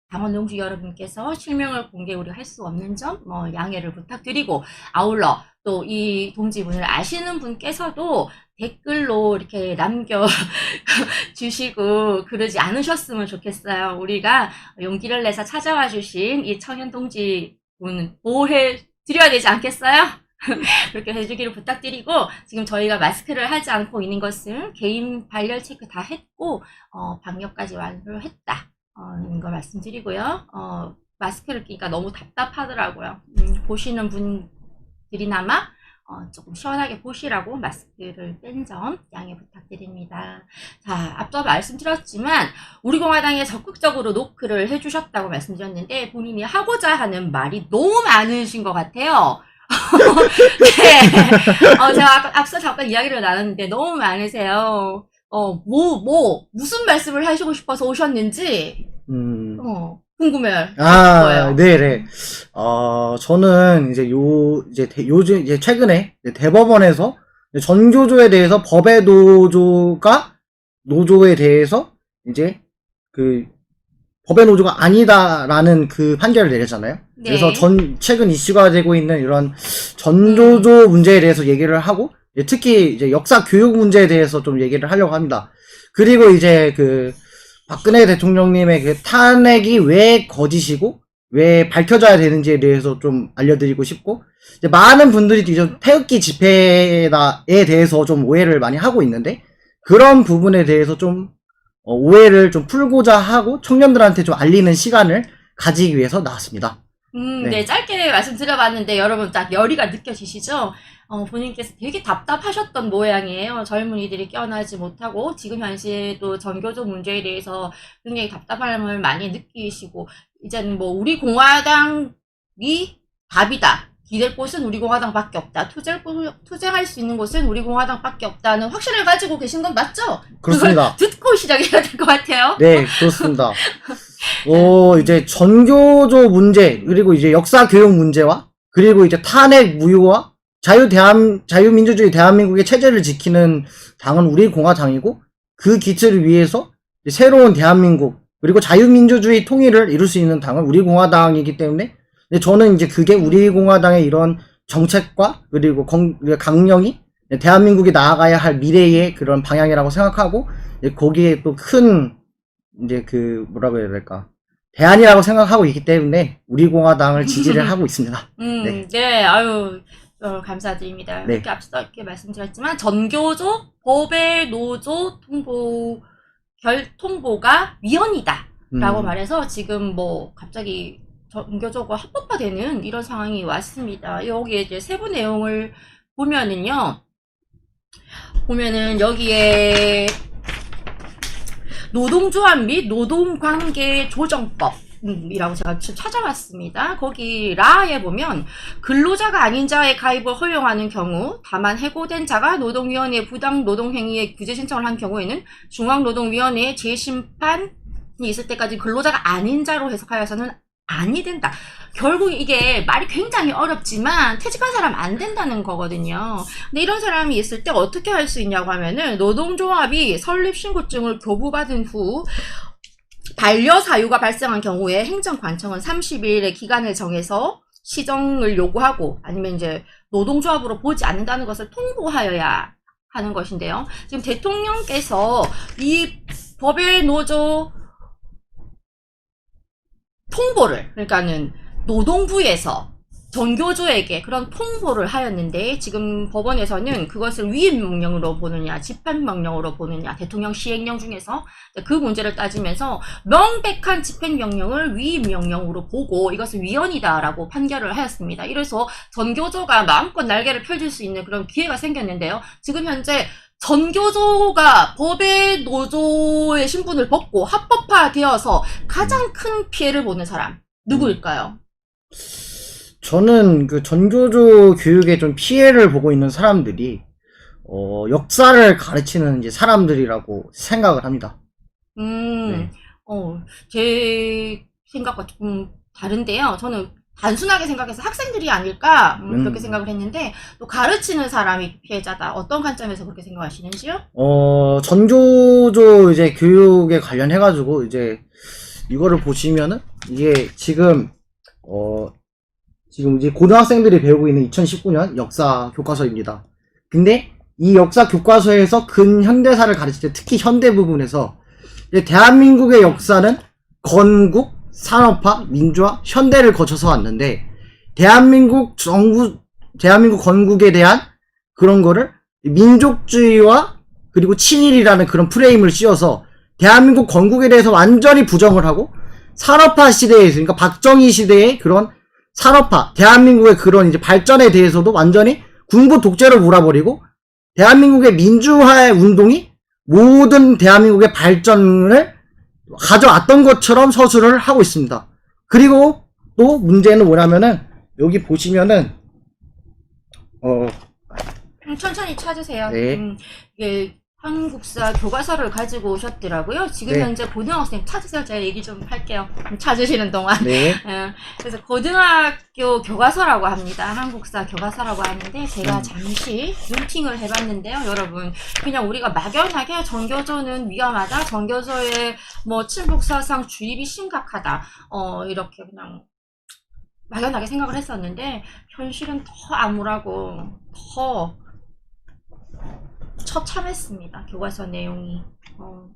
당원 농주 여러분께서 실명을 공개 우리가 할 수 없는 점 양해를 부탁드리고, 아울러 또 이 동지분을 아시는 분께서도 댓글로 이렇게 남겨주시고 그러지 않으셨으면 좋겠어요. 우리가 용기를 내서 찾아와 주신 이 청년 동지분 보호해 드려야 되지 않겠어요? 그렇게 해주기를 부탁드리고, 지금 저희가 마스크를 하지 않고 있는 것은 개인 발열 체크 다 했고 방역까지 완료를 했다 는 거 말씀드리고요. 마스크를 끼니까 너무 답답하더라고요. 보시는 분들이나마 조금 시원하게 보시라고 마스크를 뺀 점 양해 부탁드립니다. 자, 앞서 말씀드렸지만 우리공화당에 적극적으로 노크를 해주셨다고 말씀드렸는데, 본인이 하고자 하는 말이 너무 많으신 것 같아요. 네. 제가 앞서 잠깐 이야기를 나눴는데 너무 많으세요. 무슨 말씀을 하시고 싶어서 오셨는지, 궁금해요. 네네. 저는 요즘 최근에 대법원에서 전교조에 대해서 법의 노조에 대해서 법의 노조가 아니다라는 그 판결을 내렸잖아요. 네. 그래서 최근 이슈가 되고 있는 이런 전교조 문제에 대해서 얘기를 하고, 특히 이제 역사 교육 문제에 대해서 좀 얘기를 하려고 합니다. 그리고 이제 박근혜 대통령님의 그 탄핵이 왜 거짓이고 왜 밝혀져야 되는지에 대해서 좀 알려드리고 싶고, 이제 많은 분들이 이제 태극기 집회에 대해서 좀 오해를 많이 하고 있는데, 그런 부분에 대해서 좀 오해를 좀 풀고자 하고 청년들한테 좀 알리는 시간을 가지기 위해서 나왔습니다. 네, 짧게 말씀드려봤는데 여러분 딱 열의가 느껴지시죠? 본인께서 되게 답답하셨던 모양이에요. 젊은이들이 깨어나지 못하고 지금 현시에도 전교조 문제에 대해서 굉장히 답답함을 많이 느끼시고, 이제는 우리 공화당이 답이다, 기댈 곳은 우리 공화당밖에 없다, 투쟁할 수 있는 곳은 우리 공화당밖에 없다는 확신을 가지고 계신 건 맞죠? 그렇습니다. 그걸 듣고 시작해야 될 것 같아요. 네, 그렇습니다. 이제 전교조 문제, 그리고 이제 역사 교육 문제와, 그리고 이제 탄핵 무효와 자유민주주의 대한민국의 체제를 지키는 당은 우리 공화당이고, 그 기틀을 위해서 새로운 대한민국, 그리고 자유민주주의 통일을 이룰 수 있는 당은 우리 공화당이기 때문에, 저는 이제 그게 우리 공화당의 이런 정책과 그리고 강령이 대한민국이 나아가야 할 미래의 그런 방향이라고 생각하고, 거기에 또 큰 이제 뭐라고 해야 될까, 대안이라고 생각하고 있기 때문에 우리 공화당을 지지를 하고 있습니다. 네, 아유, 감사드립니다. 네. 이렇게 앞서 이렇게 말씀드렸지만 전교조 법의 노조 통보가 위헌이다라고 말해서 지금 갑자기 전교조가 합법화되는 이런 상황이 왔습니다. 여기에 이제 세부 내용을 보면은 여기에 노동조합 및 노동관계 조정법 이라고 제가 찾아봤습니다. 거기 라에 보면, 근로자가 아닌 자의 가입을 허용하는 경우, 다만 해고된 자가 노동위원회에 부당 노동행위의 규제 신청을 한 경우에는 중앙노동위원회의 재심판이 있을 때까지 근로자가 아닌 자로 해석하여서는 아니 된다. 결국 이게 말이 굉장히 어렵지만 퇴직한 사람 안 된다는 거거든요. 근데 이런 사람이 있을 때 어떻게 할 수 있냐고 하면은, 노동조합이 설립신고증을 교부받은 후 반려사유가 발생한 경우에 행정관청은 30일의 기간을 정해서 시정을 요구하고, 아니면 이제 노동조합으로 보지 않는다는 것을 통보하여야 하는 것인데요. 지금 대통령께서 이 법의 노조 통보를, 그러니까는 노동부에서 전교조에게 그런 통보를 하였는데, 지금 법원에서는 그것을 위임명령으로 보느냐 집행명령으로 보느냐, 대통령 시행령 중에서 그 문제를 따지면서 명백한 집행명령을 위임명령으로 보고 이것은 위헌이다라고 판결을 하였습니다. 이래서 전교조가 마음껏 날개를 펼칠 수 있는 그런 기회가 생겼는데요. 지금 현재 전교조가 법의 노조의 신분을 벗고 합법화되어서 가장 큰 피해를 보는 사람 누구일까요? 저는 전교조 교육에 좀 피해를 보고 있는 사람들이 역사를 가르치는 이제 사람들이라고 생각을 합니다. 네. 제 생각과 조금 다른데요. 저는 단순하게 생각해서 학생들이 아닐까 그렇게 생각을 했는데, 또 가르치는 사람이 피해자다. 어떤 관점에서 그렇게 생각하시는지요? 전교조 이제 교육에 관련해가지고 이제 이거를 보시면은 이게 지금 지금 이제 고등학생들이 배우고 있는 2019년 역사 교과서입니다. 근데 이 역사 교과서에서 근현대사를 가르칠 때 특히 현대 부분에서 이제 대한민국의 역사는 건국, 산업화, 민주화, 현대를 거쳐서 왔는데 대한민국 건국에 대한 그런 거를 민족주의와 그리고 친일이라는 그런 프레임을 씌워서 대한민국 건국에 대해서 완전히 부정을 하고 산업화 시대에, 그러니까 박정희 시대의 그런 산업화, 대한민국의 그런 이제 발전에 대해서도 완전히 군부 독재로 몰아버리고 대한민국의 민주화의 운동이 모든 대한민국의 발전을 가져왔던 것처럼 서술을 하고 있습니다. 그리고 또 문제는 뭐냐면은 여기 보시면은 천천히 찾으세요. 네. 이게 한국사 교과서를 가지고 오셨더라고요. 지금 네. 현재 고등학생 찾으세요. 제가 얘기 좀 할게요. 찾으시는 동안. 네. 그래서 고등학교 교과서라고 합니다. 한국사 교과서라고 하는데 제가 잠시 루팅을 해봤는데요. 여러분 그냥 우리가 막연하게 전교조는 위험하다. 전교조의 뭐 친북사상 주입이 심각하다. 이렇게 그냥 막연하게 생각을 했었는데 현실은 더 암울하고 더 처참했습니다. 교과서 내용이.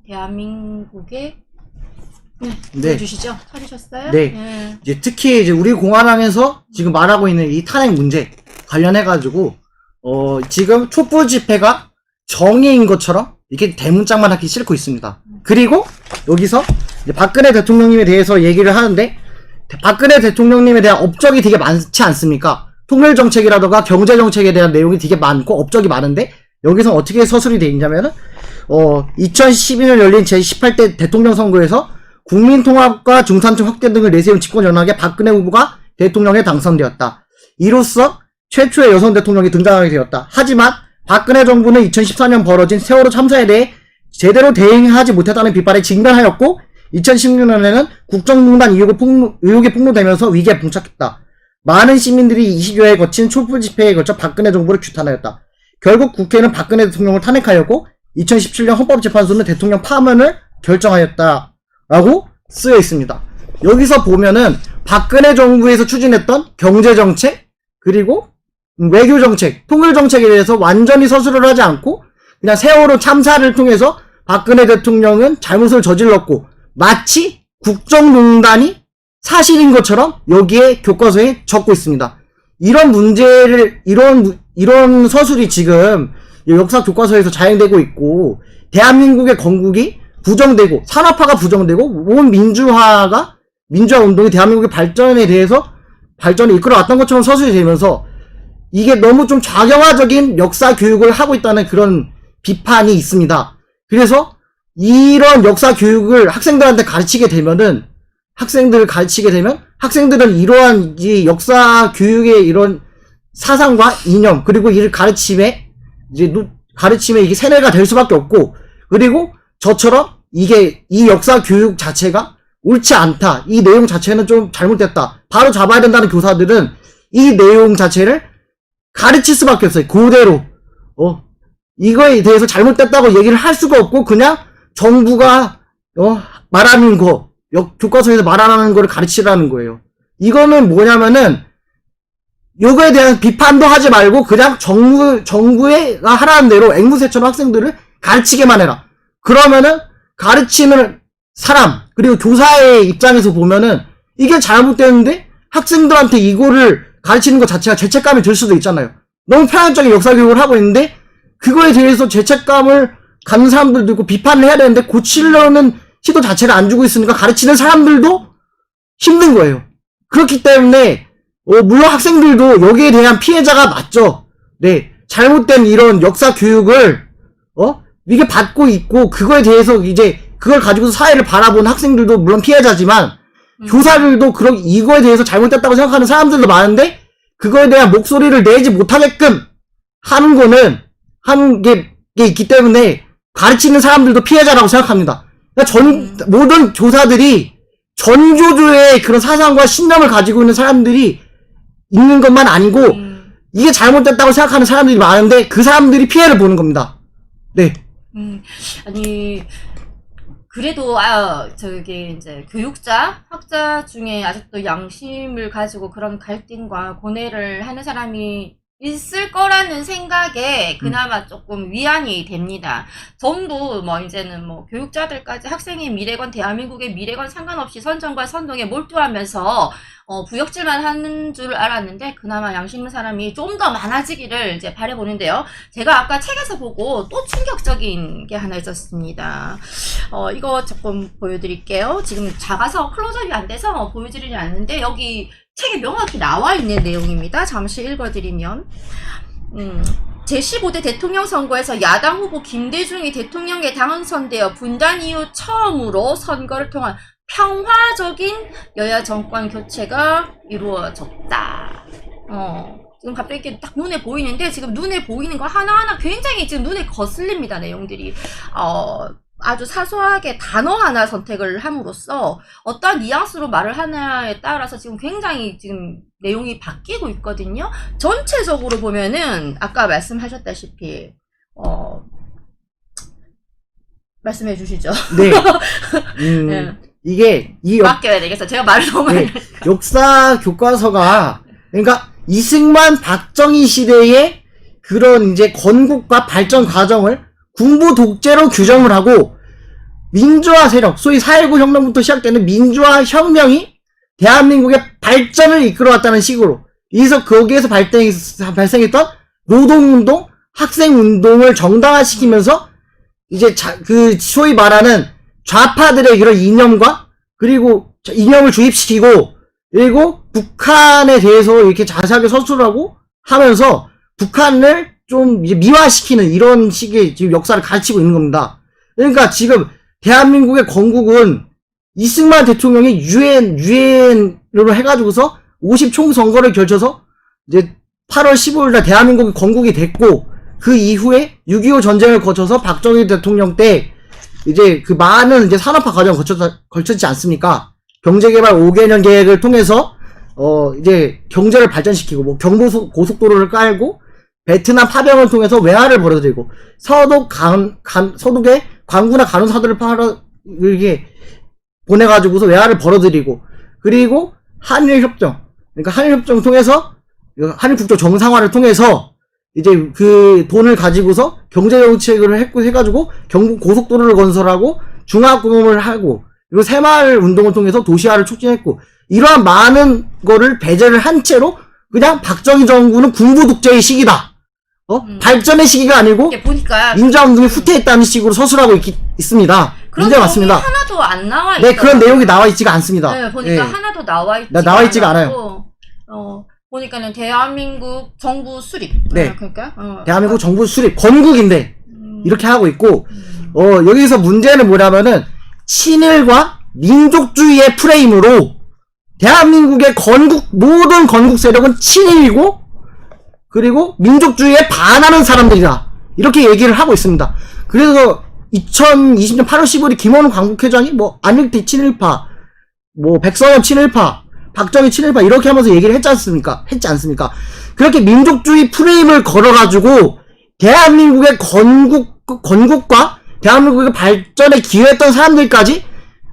대한민국의 네. 보여주시죠? 찾으셨어요? 네. 이제 특히 이제 우리 공화당에서 지금 말하고 있는 이 탄핵 문제 관련해가지고 지금 촛불 집회가 정의인 것처럼 이렇게 대문짝만 하기 싣고 있습니다. 그리고 여기서 이제 박근혜 대통령님에 대해서 얘기를 하는데 박근혜 대통령님에 대한 업적이 되게 많지 않습니까? 통일정책이라던가 경제정책에 대한 내용이 되게 많고 업적이 많은데 여기서 어떻게 서술이 되어 있냐면은 2012년 열린 제18대 대통령 선거에서 국민통합과 중산층 확대 등을 내세운 집권 여당의 박근혜 후보가 대통령에 당선되었다. 이로써 최초의 여성 대통령이 등장하게 되었다. 하지만 박근혜 정부는 2014년 벌어진 세월호 참사에 대해 제대로 대응하지 못했다는 비판에 직면하였고 2016년에는 국정농단 의혹이 폭로되면서 위기에 봉착했다. 많은 시민들이 20여회 거친 촛불 집회에 걸쳐 박근혜 정부를 규탄하였다. 결국 국회는 박근혜 대통령을 탄핵하였고 2017년 헌법재판소는 대통령 파면을 결정하였다라고 쓰여 있습니다. 여기서 보면은 박근혜 정부에서 추진했던 경제정책 그리고 외교정책, 통일정책에 대해서 완전히 서술을 하지 않고 그냥 세월호 참사를 통해서 박근혜 대통령은 잘못을 저질렀고 마치 국정농단이 사실인 것처럼 여기에 교과서에 적고 있습니다. 이런 문제를 이런 서술이 지금 역사 교과서에서 자행되고 있고 대한민국의 건국이 부정되고 산업화가 부정되고 온 민주화 운동이 대한민국의 발전에 대해서 발전을 이끌어왔던 것처럼 서술이 되면서 이게 너무 좀 좌경화적인 역사 교육을 하고 있다는 그런 비판이 있습니다. 그래서 이런 역사 교육을 학생들한테 가르치게 되면 학생들은 이러한 이 역사 교육의 이런 사상과 이념 그리고 이 가르침에 이게 세뇌가 될 수밖에 없고 그리고 저처럼 이 역사 교육 자체가 옳지 않다. 이 내용 자체는 좀 잘못됐다. 바로 잡아야 된다는 교사들은 이 내용 자체를 가르칠 수밖에 없어요. 그대로. 이거에 대해서 잘못됐다고 얘기를 할 수가 없고 그냥 정부가 말하는 거 교과서에서 말하는 거를 가르치라는 거예요. 이거는 뭐냐면은 요거에 대한 비판도 하지 말고 그냥 정부가 하라는 대로 앵무새처럼 학생들을 가르치게만 해라. 그러면은 가르치는 사람 그리고 교사의 입장에서 보면은 이게 잘못됐는데 학생들한테 이거를 가르치는 것 자체가 죄책감이 들 수도 있잖아요. 너무 편향적인 역사 교육을 하고 있는데 그거에 대해서 죄책감을 갖는 사람들도 있고 비판을 해야 되는데 고치려는 시도 자체를 안 주고 있으니까 가르치는 사람들도 힘든 거예요. 그렇기 때문에 물론 학생들도 여기에 대한 피해자가 맞죠. 네, 잘못된 이런 역사 교육을 이게 받고 있고 그거에 대해서 이제 그걸 가지고서 사회를 바라보는 학생들도 물론 피해자지만 교사들도 이거에 대해서 잘못됐다고 생각하는 사람들도 많은데 그거에 대한 목소리를 내지 못하게끔 하는 게 있기 때문에 가르치는 사람들도 피해자라고 생각합니다. 그러니까 모든 교사들이 전교조의 그런 사상과 신념을 가지고 있는 사람들이 있는 것만 아니고 이게 잘못됐다고 생각하는 사람들이 많은데 그 사람들이 피해를 보는 겁니다. 네. 아니 그래도 저기 이제 교육자, 학자 중에 아직도 양심을 가지고 그런 갈등과 고뇌를 하는 사람이 있을 거라는 생각에 그나마 조금 위안이 됩니다. 전부 뭐 이제는 뭐 교육자들까지 학생의 미래건 대한민국의 미래건 상관없이 선전과 선동에 몰두하면서 부역질만 하는 줄 알았는데 그나마 양심 있는 사람이 좀 더 많아지기를 이제 바라보는데요. 제가 아까 책에서 보고 또 충격적인 게 하나 있었습니다. 이거 조금 보여드릴게요. 지금 작아서 클로즈업이 안 돼서 보여드리지 않는데 여기 책에 명확히 나와 있는 내용입니다. 잠시 읽어드리면 제15대 대통령 선거에서 야당 후보 김대중이 대통령에 당선되어 분단 이후 처음으로 선거를 통한 평화적인 여야 정권 교체가 이루어졌다. 지금 갑자기 이렇게 딱 눈에 보이는데 지금 눈에 보이는 거 하나하나 굉장히 지금 눈에 거슬립니다. 내용들이. 아주 사소하게 단어 하나 선택을 함으로써 어떤 뉘앙스로 말을 하냐에 따라서 지금 굉장히 지금 내용이 바뀌고 있거든요. 전체적으로 보면은 아까 말씀하셨다시피 말씀해 주시죠. 네. 네. 이게 맡겨야 되겠어. 제가 말을 너무 많이 네, 역사 교과서가 그러니까 이승만 박정희 시대의 그런 이제 건국과 발전 과정을 군부 독재로 규정을 하고 민주화 세력, 소위 4.19 혁명부터 시작되는 민주화 혁명이 대한민국의 발전을 이끌어왔다는 식으로 여기서 거기에서 발생했던 노동운동, 학생운동을 정당화시키면서 이제 그 소위 말하는 좌파들의 그런 이념과 그리고 이념을 주입시키고 그리고 북한에 대해서 이렇게 자세하게 서술하고 하면서 북한을 좀 이제 미화시키는 이런 식의 지금 역사를 가르치고 있는 겁니다. 그러니까 지금 대한민국의 건국은 이승만 대통령이 유엔으로 해가지고서 50 총선거를 결쳐서 이제 8월 15일날 대한민국이 건국이 됐고 그 이후에 6.25 전쟁을 거쳐서 박정희 대통령 때 이제 그 많은 이제 산업화 과정을 걸쳤지 않습니까? 경제개발 5개년 계획을 통해서 이제 경제를 발전시키고 뭐 경부 고속도로를 깔고 베트남 파병을 통해서 외화를 벌어들이고 서독에 광구나 간호사들을 이렇게 보내가지고서 외화를 벌어들이고 그리고 한일협정 그러니까 한일협정 통해서 한일국조 정상화를 통해서 이제 그 돈을 가지고서 경제정책을 해가지고 경부 고속도로를 건설하고 중화공업을 하고 그리고 새마을 운동을 통해서 도시화를 촉진했고 이러한 많은 거를 배제를 한 채로 그냥 박정희 정부는 군부 독재의 시기다. 발전의 시기가 아니고 보니까 민주화운동이 후퇴했다는 식으로 서술하고 있습니다. 문제 맞습니다. 하나도 안 나와 있어요. 네, 그런 내용이 나와 있지가 않습니다. 네, 보니까 하나도 나와 있지가 않아요. 보니까는 대한민국 정부 수립. 네. 그러니까 대한민국 정부 수립 건국인데 이렇게 하고 있고 여기서 문제는 뭐냐면은 친일과 민족주의의 프레임으로 대한민국의 모든 건국 세력은 친일이고 그리고 민족주의에 반하는 사람들이다. 이렇게 얘기를 하고 있습니다. 그래서 2020년 8월 15일 김원훈 광복회장이 뭐 안일태 친일파, 뭐 백선엽 친일파, 박정희 친일파 이렇게 하면서 얘기를 했지 않습니까? 그렇게 민족주의 프레임을 걸어가지고 대한민국의 건국과 대한민국의 발전에 기여했던 사람들까지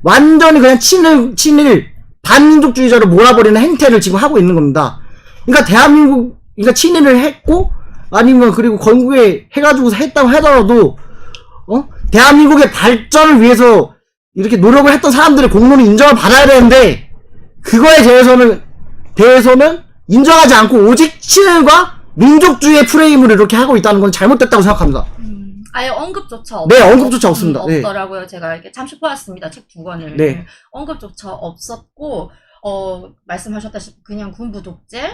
완전히 그냥 친일 반민족주의자로 몰아버리는 행태를 지금 하고 있는 겁니다. 그러니까 그러니까 친일을 했고 아니면 그리고 건국에 해가지고서 했다고 하더라도 대한민국의 발전을 위해서 이렇게 노력을 했던 사람들의 공로는 인정을 받아야 되는데 그거에 대해서는 인정하지 않고 오직 친일과 민족주의의 프레임으로 이렇게 하고 있다는 건 잘못됐다고 생각합니다. 아예 언급조차 네, 언급조차 없습니다. 없더라고요. 네. 제가 이렇게 잠시 보았습니다. 책 2권을. 네. 언급조차 없었고 말씀하셨다시피 그냥 군부 독재.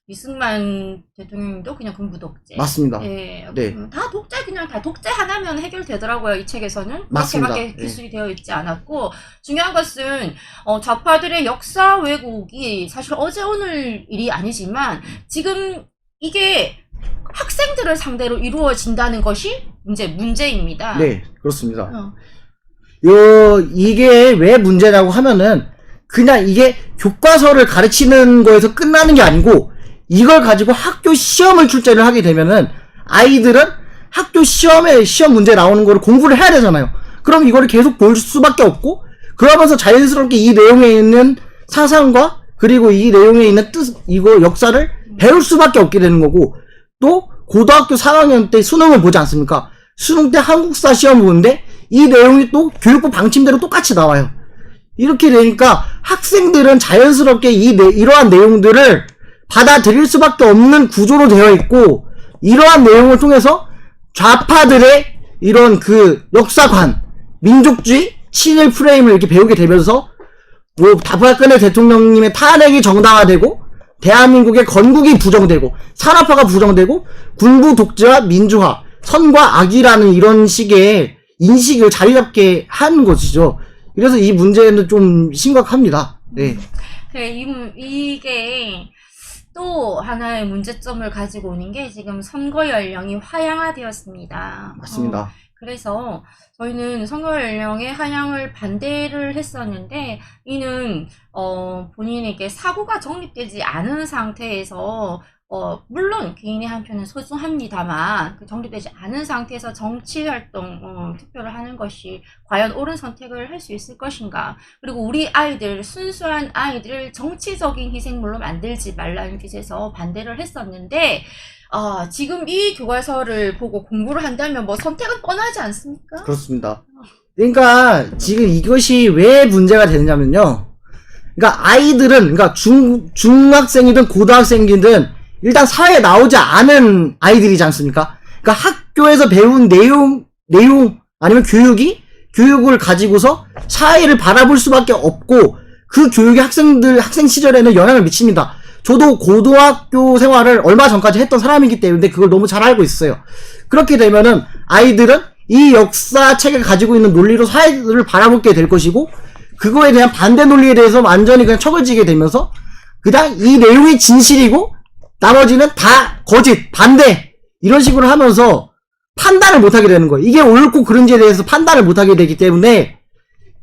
이승만 대통령도 그냥 군부 독재. 맞습니다. 네. 네. 다 독재 그냥 다 독재 하나면 해결되더라고요. 이 책에서는. 맞습니다. 그렇게밖에 기술이 되어 있지 않았고 중요한 것은 좌파들의 역사 왜곡이 사실 어제 오늘 일이 아니지만 지금 이게 학생들을 상대로 이루어진다는 것이 이제 문제입니다. 네, 그렇습니다. 이게 왜 문제냐고 하면은 그냥 이게 교과서를 가르치는 거에서 끝나는 게 아니고 이걸 가지고 학교 시험을 출제를 하게 되면은 아이들은 학교 시험 문제 나오는 거를 공부를 해야 되잖아요. 그럼 이거를 계속 볼 수밖에 없고, 그러면서 자연스럽게 이 내용에 있는 사상과 그리고 이 내용에 있는 뜻, 이거 역사를 배울 수밖에 없게 되는 거고, 또 고등학교 4학년 때 수능을 보지 않습니까? 수능 때 한국사 시험 보는데 이 내용이 또 교육부 방침대로 똑같이 나와요. 이렇게 되니까 학생들은 자연스럽게 이러한 내용들을 받아들일 수밖에 없는 구조로 되어 있고, 이러한 내용을 통해서 좌파들의 이런 그 역사관, 민족주의, 친일 프레임을 이렇게 배우게 되면서 뭐 박근혜 대통령님의 탄핵이 정당화되고, 대한민국의 건국이 부정되고, 산업화가 부정되고, 군부 독재와 민주화, 선과 악이라는 이런 식의 인식을 자리 잡게 한 것이죠. 그래서 이 문제는 좀 심각합니다. 네. 이게 또 하나의 문제점을 가지고 오는 게 지금 선거 연령이 하향화되었습니다. 맞습니다. 그래서 저희는 선거 연령의 하향을 반대를 했었는데, 이는 본인에게 사고가 정립되지 않은 상태에서 물론 개인의 한 표는 소중합니다만, 그 정립되지 않은 상태에서 정치활동, 투표를 하는 것이 과연 옳은 선택을 할 수 있을 것인가. 그리고 우리 아이들, 순수한 아이들을 정치적인 희생물로 만들지 말라는 뜻에서 반대를 했었는데, 지금 이 교과서를 보고 공부를 한다면 뭐 선택은 뻔하지 않습니까? 그렇습니다. 그러니까 지금 이것이 왜 문제가 되느냐면요. 그러니까 아이들은, 그러니까 중학생이든 고등학생이든 일단 사회에 나오지 않은 아이들이지 않습니까? 그러니까 학교에서 배운 내용 아니면 교육을 가지고서 사회를 바라볼 수밖에 없고, 그 교육이 학생 시절에는 영향을 미칩니다. 저도 고등학교 생활을 얼마 전까지 했던 사람이기 때문에 그걸 너무 잘 알고 있어요. 그렇게 되면은 아이들은 이 역사책을 가지고 있는 논리로 사회를 바라보게 될 것이고, 그거에 대한 반대 논리에 대해서 완전히 그냥 척을 지게 되면서 그냥 이 내용이 진실이고 나머지는 다 거짓, 반대, 이런 식으로 하면서 판단을 못하게 되는 거예요. 이게 옳고 그른지에 대해서 판단을 못하게 되기 때문에,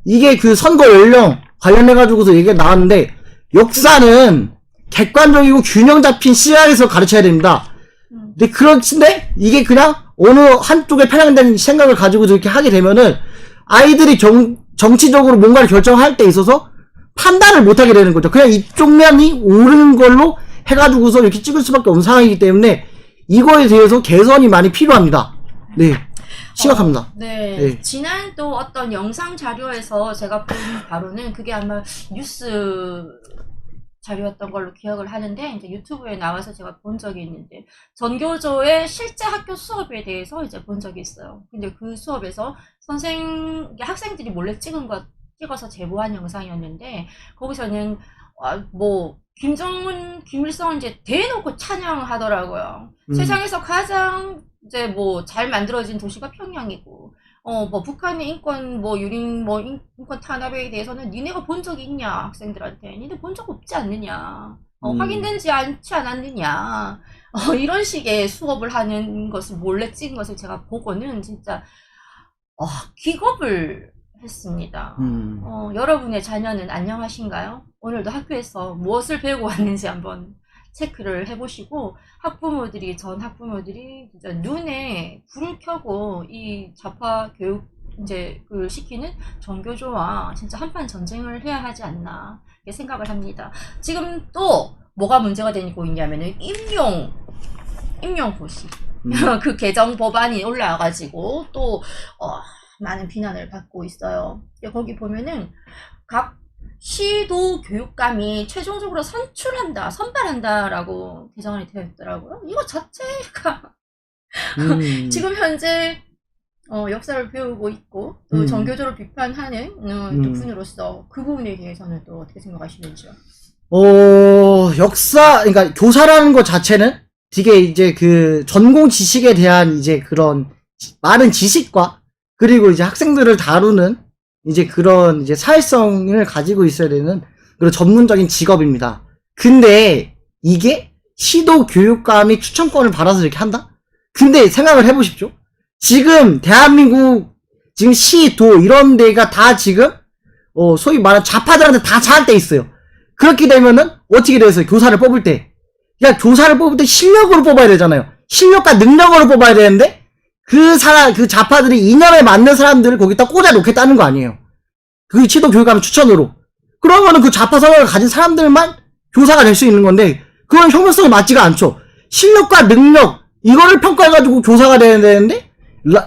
이게 그 선거 연령 관련해가지고서 얘기가 나왔는데, 역사는 객관적이고 균형 잡힌 시야에서 가르쳐야 됩니다. 근데 그렇는데 이게 그냥 어느 한쪽에 편향된 생각을 가지고 이렇게 하게 되면은 아이들이 정치적으로 뭔가를 결정할 때 있어서 판단을 못하게 되는 거죠. 그냥 이쪽 면이 옳은 걸로 해가지고서 이렇게 찍을 수밖에 없는 상황이기 때문에 이거에 대해서 개선이 많이 필요합니다. 네. 심각합니다. 네. 지난 또 어떤 영상 자료에서 제가 본 바로는 그게 아마 뉴스 자료였던 걸로 기억을 하는데, 이제 유튜브에 나와서 제가 본 적이 있는데, 전교조의 실제 학교 수업에 대해서 이제 본 적이 있어요. 근데 그 수업에서 학생들이 몰래 찍어서 제보한 영상이었는데, 거기서는 김정은, 김일성 이제 대놓고 찬양하더라고요. 세상에서 가장 이제 잘 만들어진 도시가 평양이고, 북한의 인권, 인권 탄압에 대해서는 니네가 본 적이 있냐, 학생들한테. 니네 본 적 없지 않느냐. 확인되지 않지 않았느냐. 이런 식의 수업을 하는 것을 몰래 찍은 것을 제가 보고는 진짜, 기겁을 했습니다. 여러분의 자녀는 안녕하신가요? 오늘도 학교에서 무엇을 배우고 왔는지 한번 체크를 해보시고, 전 학부모들이 진짜 눈에 불을 켜고 이 좌파 교육 그 시키는 전교조와 진짜 한판 전쟁을 해야 하지 않나 생각을 합니다. 지금 또 뭐가 문제가 되고 있냐면은 임용고시 그 개정 법안이 올라와가지고 또 많은 비난을 받고 있어요. 거기 보면은 각 시도 교육감이 최종적으로 선발한다라고 개정안이 되어 있더라고요. 이거 자체가 지금 현재 역사를 배우고 있고 또 정교조를 비판하는 분으로서 그 부분에 대해서는 또 어떻게 생각하시는지요? 그러니까 교사라는 것 자체는 되게 이제 그 전공 지식에 대한 이제 그런 많은 지식과 그리고 이제 학생들을 다루는 이제 그런 이제 사회성을 가지고 있어야 되는 그런 전문적인 직업입니다. 근데 이게 시도 교육감이 추천권을 받아서 이렇게 한다? 근데 생각을 해보십시오. 지금 대한민국 지금 시도 이런 데가 다 지금 소위 말하는 좌파들한테 다 장악돼 있어요. 그렇게 되면은 어떻게 돼서 교사를 뽑을 때, 교사를 뽑을 때 실력으로 뽑아야 되잖아요. 실력과 능력으로 뽑아야 되는데 그 좌파들이 이념에 맞는 사람들을 거기다 꽂아 놓겠다는 거 아니에요. 그 치도 교육감 추천으로. 그러면은 그 좌파 성향을 가진 사람들만 교사가 될 수 있는 건데, 그건 혁명성이 맞지가 않죠. 실력과 능력, 이거를 평가해가지고 교사가 돼야 되는데,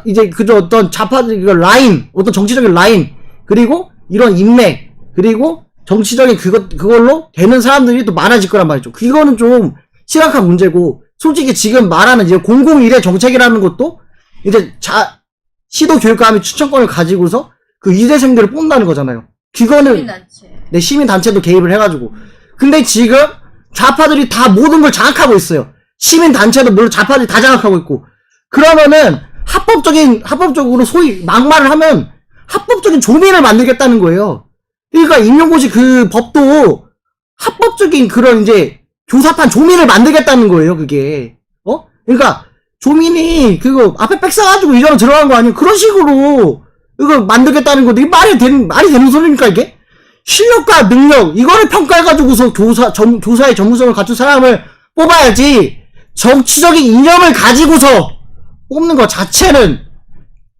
이제 그저 어떤 좌파들, 라인, 어떤 정치적인 라인, 그리고 이런 인맥, 그리고 정치적인 그걸로 되는 사람들이 또 많아질 거란 말이죠. 그거는 좀 심각한 문제고, 솔직히 지금 말하는 이제 공공일의 정책이라는 것도 이제 시도 교육감이 추천권을 가지고서 그 이대생들을 뽑는다는 거잖아요. 그거는 시민단체. 네, 시민단체도 개입을 해가지고. 근데 지금 좌파들이 다 모든 걸 장악하고 있어요. 시민단체도 물론 좌파들이 다 장악하고 있고. 그러면은 합법적으로 소위 막말을 하면 합법적인 조민을 만들겠다는 거예요. 그러니까 임용고시 그 법도 합법적인 그런 이제 교사판 조민을 만들겠다는 거예요, 그게. 그러니까 조민이 그거 앞에 백 써가지고 이전으로 들어간 거 아니에요? 그런 식으로 이거 만들겠다는 건데, 이게 말이 되는 소리입니까, 이게? 실력과 능력, 이거를 평가해가지고서 교사의 전문성을 갖춘 사람을 뽑아야지, 정치적인 이념을 가지고서 뽑는 것 자체는,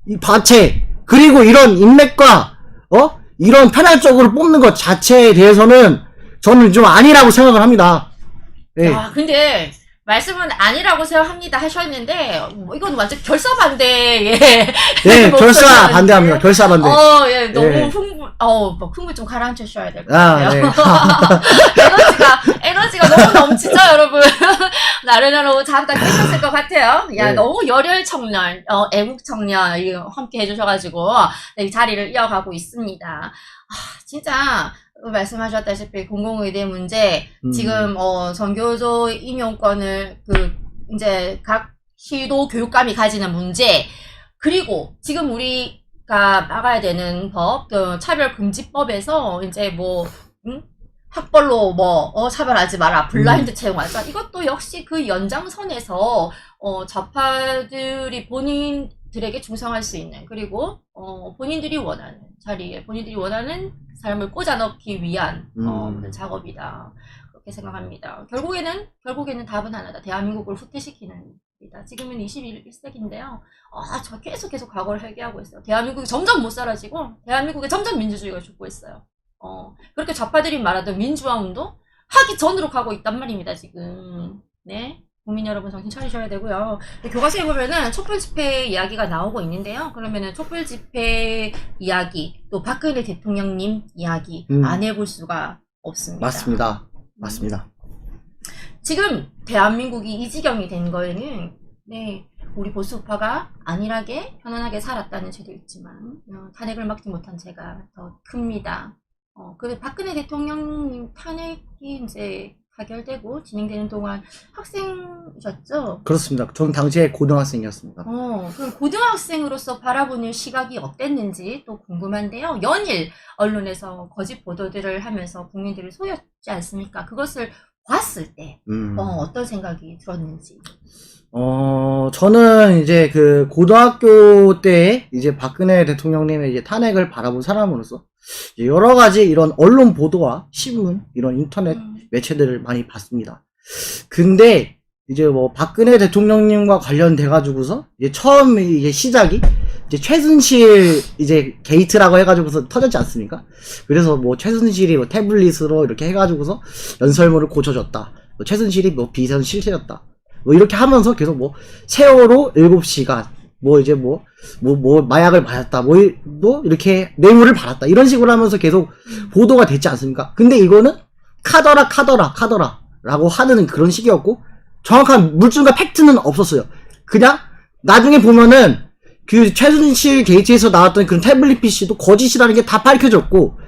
이 바체, 그리고 이런 인맥과, 이런 편향적으로 뽑는 것 자체에 대해서는 저는 좀 아니라고 생각을 합니다. 네. 아, 근데, 말씀은 아니라고 생각합니다 하셨는데, 이건 완전 결사반대에. 네, 결사 반대합니다. 결사 반대. 예, 너무 네. 흥분 좀 가라앉혀 주셔야 될 것 같아요. 네. 에너지가 너무 넘치죠, 여러분? 나른나로 잠깐 깨셨을 것 같아요. 야, 네. 너무 열혈 청년, 애국 청년, 이거 함께 해주셔가지고, 네, 이 자리를 이어가고 있습니다. 진짜, 말씀하셨다시피 공공의대 문제, 지금, 전교조 임용권을, 이제, 각 시도 교육감이 가지는 문제, 그리고 지금 우리가 막아야 되는 법, 차별금지법에서 이제 학벌로 차별하지 마라, 블라인드 채용하자. 이것도 역시 그 연장선에서, 좌파들이 본인들에게 충성할 수 있는, 그리고, 본인들이 원하는 자리에, 본인들이 원하는 삶을 꽂아넣기 위한, 작업이다. 그렇게 생각합니다. 결국에는 답은 하나다. 대한민국을 후퇴시키는 겁니다. 지금은 21세기인데요. 저 계속 과거를 회귀하고 있어요. 대한민국이 점점 못 사라지고, 대한민국에 점점 민주주의가 죽고 있어요. 그렇게 좌파들이 말하던 민주화 운동 하기 전으로 가고 있단 말입니다, 지금. 네. 국민 여러분 정신 차리셔야 되고요. 교과서에 보면은 촛불 집회 이야기가 나오고 있는데요. 그러면은 촛불 집회 이야기, 또 박근혜 대통령님 이야기 안 해볼 수가 없습니다. 맞습니다. 지금 대한민국이 이 지경이 된 거에는 네, 우리 보수파가 안일하게 편안하게 살았다는 죄도 있지만 탄핵을 막지 못한 죄가 더 큽니다. 그 박근혜 대통령님 탄핵이 이제 가결되고 진행되는 동안 학생이셨죠? 그렇습니다. 저는 당시에 고등학생이었습니다. 그럼 고등학생으로서 바라보는 시각이 어땠는지 또 궁금한데요. 연일 언론에서 거짓 보도들을 하면서 국민들을 속였지 않습니까? 그것을 봤을 때 어떤 생각이 들었는지. 저는 이제 그 고등학교 때 이제 박근혜 대통령님의 이제 탄핵을 바라본 사람으로서 여러 가지 이런 언론 보도와 신문, 이런 인터넷 매체들을 많이 봤습니다. 근데 이제 박근혜 대통령님과 관련돼가지고서 이제 처음 이제 시작이 이제 최순실 이제 게이트라고 해가지고서 터졌지 않습니까? 그래서 최순실이 태블릿으로 이렇게 해가지고서 연설문을 고쳐줬다. 최순실이 비선 실세였다. 이렇게 하면서 계속 세월호 7시간, 마약을 받았다, 이렇게 뇌물을 받았다. 이런 식으로 하면서 계속 보도가 됐지 않습니까? 근데 이거는 카더라라고 하는 그런 식이었고, 정확한 물증과 팩트는 없었어요. 그냥, 나중에 보면은, 그 최순실 게이트에서 나왔던 그런 태블릿 PC도 거짓이라는 게 다 밝혀졌고,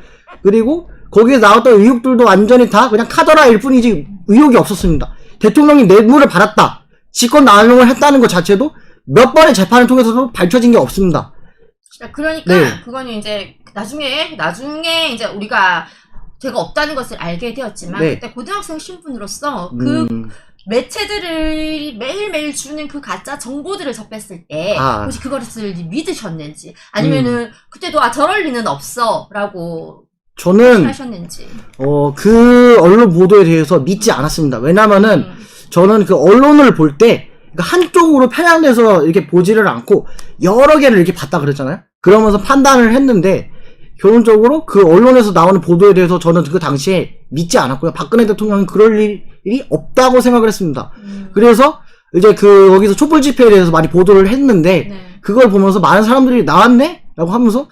그리고 거기에 나왔던 의혹들도 완전히 다 그냥 카더라일 뿐이지 의혹이 없었습니다. 대통령이 뇌물을 받았다, 직권 남용을 했다는 것 자체도 몇 번의 재판을 통해서도 밝혀진 게 없습니다. 그러니까 네. 그거는 이제 나중에 이제 우리가 죄가 없다는 것을 알게 되었지만 네. 그때 고등학생 신분으로서 그 매체들을 매일매일 주는 그 가짜 정보들을 접했을 때 혹시 그것을 믿으셨는지 아니면은 그때도 저럴 리는 없어 라고 저는 하셨는지. 그 언론 보도에 대해서 믿지 않았습니다. 왜냐면은 저는 그 언론을 볼 때 그러니까 한쪽으로 편향돼서 이렇게 보지를 않고 여러 개를 이렇게 봤다 그랬잖아요. 그러면서 판단을 했는데 결론적으로 그 언론에서 나오는 보도에 대해서 저는 그 당시에 믿지 않았고요. 박근혜 대통령은 그럴 일이 없다고 생각을 했습니다. 그래서 이제 거기서 촛불 집회에 대해서 많이 보도를 했는데 네. 그걸 보면서 많은 사람들이 나왔네? 라고 하면서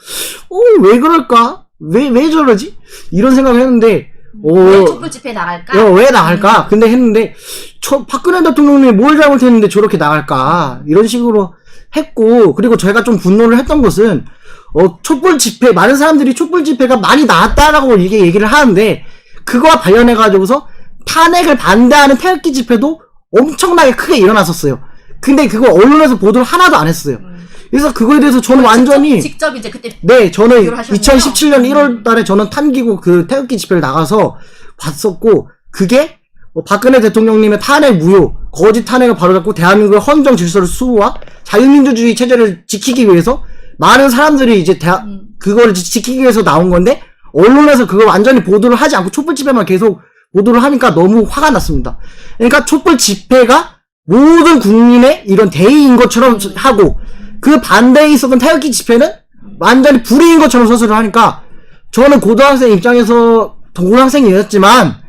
왜 그럴까? 왜 저러지? 이런 생각을 했는데 왜 촛불 집회에 나갈까? 왜 나갈까? 근데 했는데 박근혜 대통령이 뭘 잘못했는데 저렇게 나갈까? 이런 식으로 했고, 그리고 제가 좀 분노를 했던 것은 촛불 집회, 많은 사람들이 촛불 집회가 많이 나왔다라고 이게 얘기를 하는데 그거와 관련해가지고서 탄핵을 반대하는 태극기 집회도 엄청나게 크게 일어났었어요. 근데 그거 언론에서 보도를 하나도 안 했어요. 그래서 그거에 대해서 저는 완전히 직접 이제 그때 네, 저는 비교를 하셨네요. 2017년 1월 달에 저는 탄기고 그 태극기 집회를 나가서 봤었고, 그게 박근혜 대통령님의 탄핵 무효, 거짓 탄핵을 바로잡고 대한민국의 헌정 질서를 수호와 자유민주주의 체제를 지키기 위해서 많은 사람들이 이제 그거를 지키기 위해서 나온 건데 언론에서 그걸 완전히 보도를 하지 않고 촛불 집회만 계속 보도를 하니까 너무 화가 났습니다. 그러니까 촛불 집회가 모든 국민의 이런 대의인 것처럼 하고 그 반대에 있었던 태극기 집회는 완전히 불의인 것처럼 서술을 하니까 저는 고등학생 입장에서 고등학생이었지만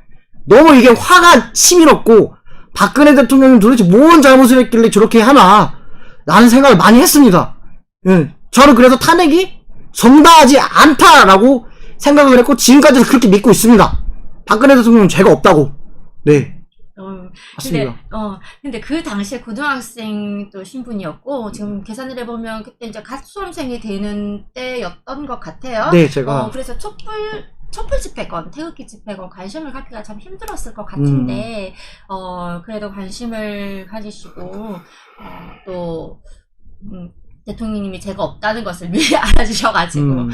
너무 이게 화가 치밀었고 박근혜 대통령이 도대체 뭔 잘못을 했길래 저렇게 하나 라는 생각을 많이 했습니다. 예. 저는 그래서 탄핵이 정당하지 않다라고 생각을 했고 지금까지도 그렇게 믿고 있습니다. 박근혜 대통령은 죄가 없다고. 네. 맞습니다. 근데 그 당시에 고등학생 또 신분이었고, 지금 계산을 해보면 그때 이제 갓 수험생이 되는 때였던 것 같아요. 네, 제가. 그래서 촛불 집회건, 태극기 집회건 관심을 갖기가 참 힘들었을 것 같은데, 그래도 관심을 가지시고, 대통령님이 죄가 없다는 것을 미리 알아주셔가지고,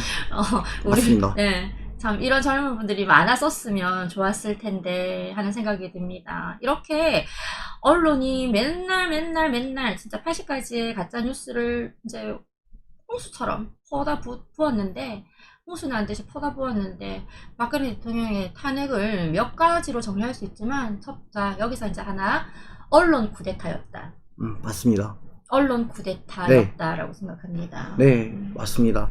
맞습니다. 네. 참 이런 젊은 분들이 많았었으면 좋았을 텐데 하는 생각이 듭니다. 이렇게 언론이 맨날 진짜 80가지의 가짜 뉴스를 이제 홍수처럼 퍼다 부었는데, 홍수는 안 듯이 퍼다 부었는데 박근혜 대통령의 탄핵을 몇 가지로 정리할 수 있지만 여기서 이제 하나, 언론 쿠데타였다. 맞습니다. 언론 쿠데타였다라고 생각합니다. 네, 맞습니다.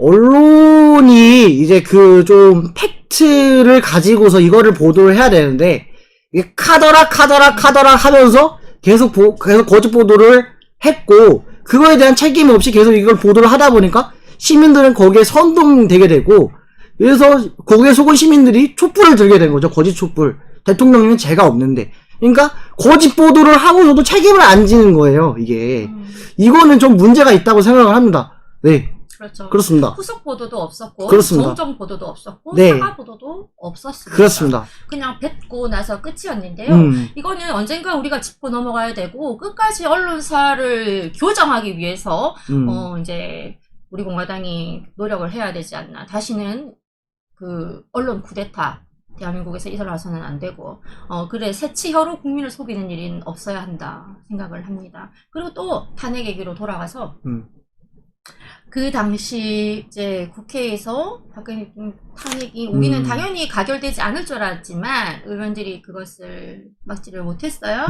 언론이 이제 좀 팩트를 가지고서 이거를 보도를 해야 되는데 이게 카더라 하면서 계속 거짓 보도를 했고, 그거에 대한 책임 없이 계속 이걸 보도를 하다 보니까 시민들은 거기에 선동되게 되고, 그래서 거기에 속은 시민들이 촛불을 들게 된 거죠. 거짓 촛불. 대통령님은 죄가 없는데. 그러니까 거짓 보도를 하고서도 책임을 안 지는 거예요. 이게 이거는 좀 문제가 있다고 생각을 합니다. 네. 그렇죠. 그렇습니다. 후속 보도도 없었고, 그렇습니다. 정정 보도도 없었고, 네. 사과 보도도 없었습니다. 그렇습니다. 그냥 뱉고 나서 끝이었는데요. 이거는 언젠가 우리가 짚고 넘어가야 되고, 끝까지 언론사를 교정하기 위해서 이제 우리 공화당이 노력을 해야 되지 않나. 다시는 그 언론 쿠데타 대한민국에서 일어나서는 안 되고, 새치혀로 국민을 속이는 일은 없어야 한다 생각을 합니다. 그리고 또 탄핵 얘기로 돌아가서 그 당시 이제 국회에서 박근혜 탄핵이 우리는 당연히 가결되지 않을 줄 알았지만 의원들이 그것을 막지를 못했어요.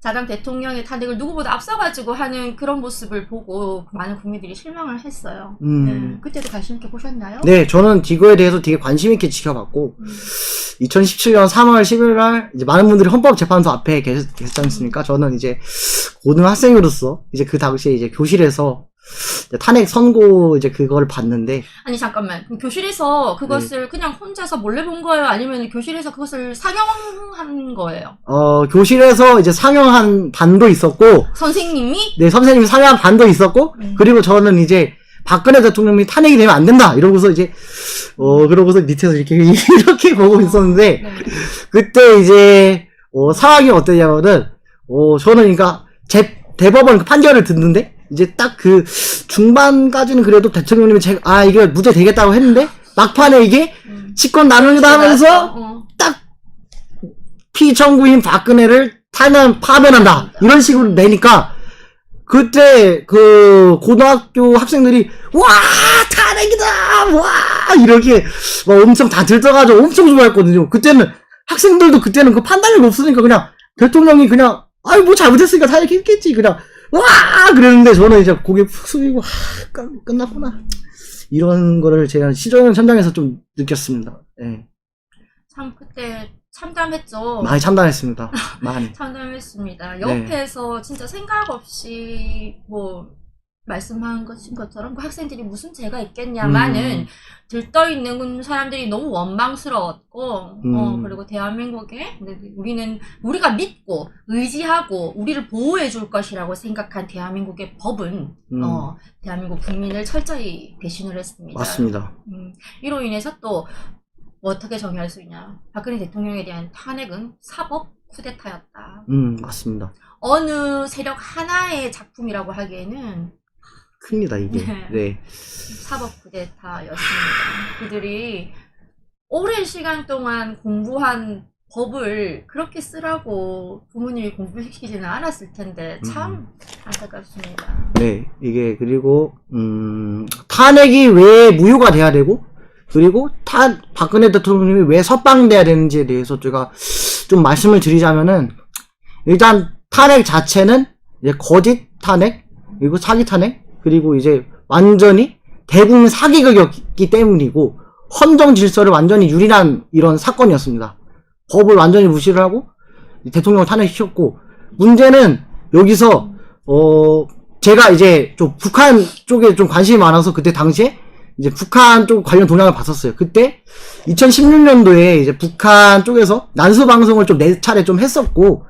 자당 대통령의 탄핵을 누구보다 앞서가지고 하는 그런 모습을 보고 많은 국민들이 실망을 했어요. 네, 그때도 관심 있게 보셨나요? 네, 저는 이거에 대해서 되게 관심 있게 지켜봤고 2017년 3월 11일 날 이제 많은 분들이 헌법재판소 앞에 계셨지 않습니까? 저는 이제 고등학생으로서 이제 그 당시에 이제 교실에서 탄핵 선고 이제 그걸 봤는데, 아니 잠깐만, 그럼 교실에서 그것을 그냥 혼자서 몰래 본 거예요? 아니면 교실에서 그것을 상영한 거예요? 교실에서 이제 상영한 반도 있었고, 선생님이? 네, 선생님이 상영한 반도 있었고, 그리고 저는 이제 박근혜 대통령이 탄핵이 되면 안 된다 이러고서 이제 그러고서 밑에서 이렇게 보고 있었는데, 네. 그때 이제 상황이 어떠냐면은 저는 그러니까 대법원 판결을 듣는데 이제 딱 그 중반까지는 그래도 대통령님이 이게 무죄 되겠다고 했는데 막판에 이게 직권 남용이다 하면서 딱 피청구인 박근혜를 파면한다 이런 식으로 내니까, 그때 그 고등학교 학생들이 와 탄핵이다 와 이렇게 막 엄청 다 들떠가지고 엄청 좋아했거든요. 그때는 학생들도 그 판단력이 없으니까 그냥 대통령이 그냥 아이 뭐 잘못했으니까 탄핵했겠지 그냥 와 그랬는데 저는 이제 고개 푹 숙이고 끝났구나 이런 거를 제가 시정 현장에서 좀 느꼈습니다. 예. 참 그때 참담했죠. 많이 참담했습니다. 많이. 참담했습니다. 네. 옆에서 진짜 생각 없이 뭐 말씀한 것처럼 그 학생들이 무슨 죄가 있겠냐마는 들떠 있는 사람들이 너무 원망스러웠고 그리고 대한민국에 우리가 믿고 의지하고 우리를 보호해 줄 것이라고 생각한 대한민국의 법은 대한민국 국민을 철저히 배신을 했습니다. 맞습니다. 이로 인해서 또 어떻게 정의할 수 있냐. 박근혜 대통령에 대한 탄핵은 사법 쿠데타였다. 맞습니다. 어느 세력 하나의 작품이라고 하기에는 큽니다, 이게. 네. 사법 쿠데타였습니다. 그들이 오랜 시간 동안 공부한 법을 그렇게 쓰라고 부모님이 공부시키지는 않았을 텐데 참 안타깝습니다. 네, 이게 그리고 탄핵이 왜 무효가 돼야 되고 그리고 박근혜 대통령이 왜 석방돼야 되는지에 대해서 제가 좀 말씀을 드리자면은 일단 탄핵 자체는 이제 거짓 탄핵 그리고 사기 탄핵 그리고 이제 완전히 대국민 사기극이었기 때문이고 헌정 질서를 완전히 유린한 이런 사건이었습니다. 법을 완전히 무시를 하고 대통령을 탄핵시켰고 문제는 여기서 제가 이제 좀 북한 쪽에 좀 관심이 많아서 그때 당시에 이제 북한 쪽 관련 동향을 봤었어요. 그때 2016년도에 이제 북한 쪽에서 난수 방송을 좀 4차례 좀 했었고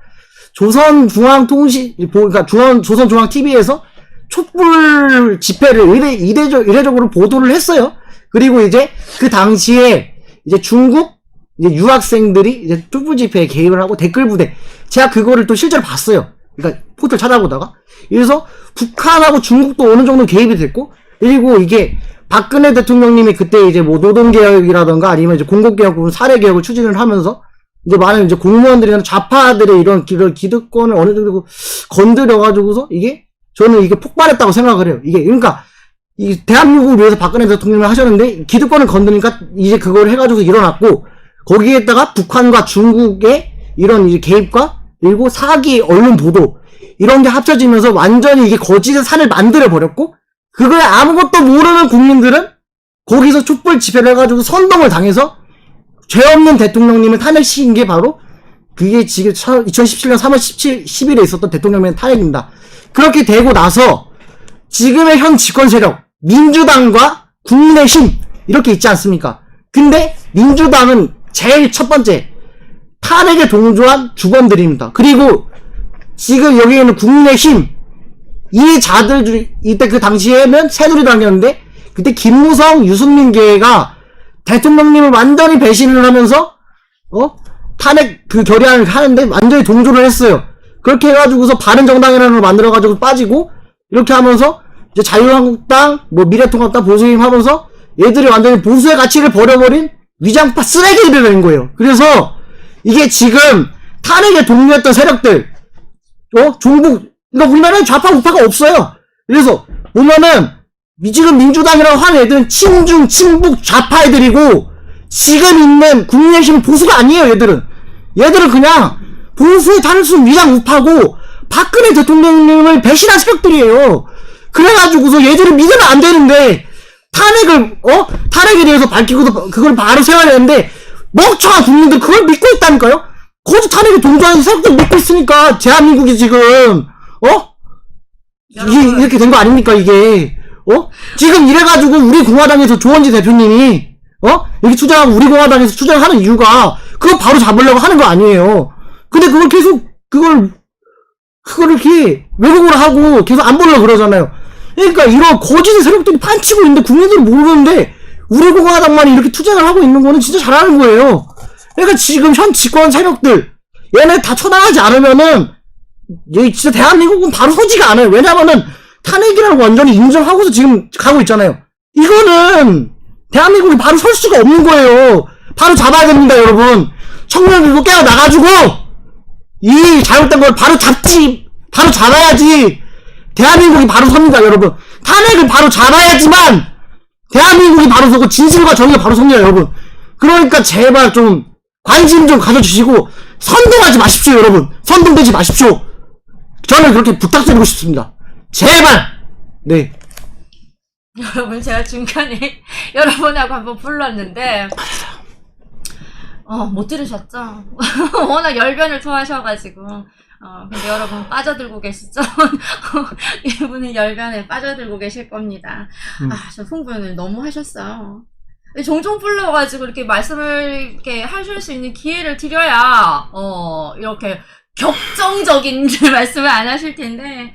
조선중앙통신 그러니까 조선중앙TV에서 촛불 집회를 이례적으로 보도를 했어요. 그리고 이제 그 당시에 이제 중국 이제 유학생들이 이제 촛불 집회에 개입을 하고 댓글 부대 제가 그거를 또 실제로 봤어요. 그러니까 포털 찾아보다가 그래서 북한하고 중국도 어느 정도 개입이 됐고 그리고 이게 박근혜 대통령님이 그때 이제 뭐 노동개혁이라던가 아니면 이제 공공개혁 부분 사례개혁을 추진을 하면서 이제 많은 이제 공무원들이나 좌파들의 이런 기득권을 어느 정도 건드려가지고서 저는 이게 폭발했다고 생각을 해요. 그러니까 이 대한민국을 위해서 박근혜 대통령이 하셨는데 기득권을 건드니까 이제 그걸 해가지고 일어났고 거기에다가 북한과 중국의 이런 이제 개입과 그리고 사기 언론 보도 이런 게 합쳐지면서 완전히 이게 거짓의 산을 만들어 버렸고 그거에 아무것도 모르는 국민들은 거기서 촛불 집회를 해가지고 선동을 당해서 죄 없는 대통령님을 탄핵시킨 게 바로 그게 지금 2017년 3월 10일에 있었던 대통령의 탄핵입니다. 그렇게 되고 나서 지금의 현 집권 세력 민주당과 국민의힘 이렇게 있지 않습니까? 근데 민주당은 제일 첫 번째 탄핵에 동조한 주범들입니다. 그리고 지금 여기에는 국민의힘 이 자들 이때 그 당시에는 새누리당이었는데 그때 김무성, 유승민계가 대통령님을 완전히 배신을 하면서 탄핵 그 결의안을 하는데 완전히 동조를 했어요. 그렇게 해가지고서 바른정당이라는 걸 만들어가지고 빠지고 이렇게 하면서 이제 자유한국당, 뭐 미래통합당, 보수힘 하면서 얘들이 완전히 보수의 가치를 버려버린 위장파 쓰레기들이 된 거예요. 그래서 이게 지금 탄핵에 동조했던 세력들, 종북, 그러니까 우리나라는 좌파 우파가 없어요. 그래서 보면은 지금 민주당이라고 하는 애들은 친중, 친북, 좌파 애들이고 지금 있는 국민의힘 보수가 아니에요. 얘들은 그냥 보수의 단순 위장 우파고 박근혜 대통령님을 배신한 세력들이에요. 그래가지고서 얘들을 믿으면 안 되는데 탄핵에 대해서 밝히고도 그걸 바로 세워야 되는데 멍청한 국민들 그걸 믿고 있다니까요. 거짓 탄핵에 동조하는 세력들 믿고 있으니까 대한민국이 지금 이게 이렇게 된 거 아닙니까 이게 지금 이래가지고 우리 공화당에서 조원지 대표님이 여기 투쟁하고 우리 공화당에서 투쟁하는 이유가 그거 바로 잡으려고 하는 거 아니에요. 근데 그걸 계속 그걸 이렇게 왜곡을 하고 계속 안 보려고 그러잖아요. 그러니까 이런 거짓의 세력들이 판치고 있는데 국민들은 모르는데 우리 공화당만이 이렇게 투쟁을 하고 있는 거는 진짜 잘하는 거예요. 그러니까 지금 현 집권 세력들 얘네 다 처단하지 않으면은 진짜 대한민국은 바로 서지가 않아요. 왜냐면은 탄핵이라고 완전히 인정하고서 지금 가고 있잖아요. 이거는 대한민국이 바로 설 수가 없는 거예요. 바로 잡아야 됩니다, 여러분. 청년들도 깨어나가지고 이 잘못된 걸 바로 잡아야지 대한민국이 바로 섭니다, 여러분. 탄핵을 바로 잡아야지만 대한민국이 바로 서고 진실과 정의가 바로 섭니다, 여러분. 그러니까 제발 좀 관심 좀 가져주시고 선동하지 마십시오, 여러분. 선동되지 마십시오. 저는 그렇게 부탁드리고 싶습니다. 제발! 네. 여러분, 제가 중간에 여러분하고 한번 불렀는데, 못 들으셨죠? 워낙 열변을 토하셔가지고. 근데 여러분 빠져들고 계시죠? 이분은 열변에 빠져들고 계실 겁니다. 저 흥분을 너무 하셨어요. 종종 불러가지고 이렇게 말씀을 이렇게 하실 수 있는 기회를 드려야, 이렇게 격정적인 말씀을 안 하실 텐데,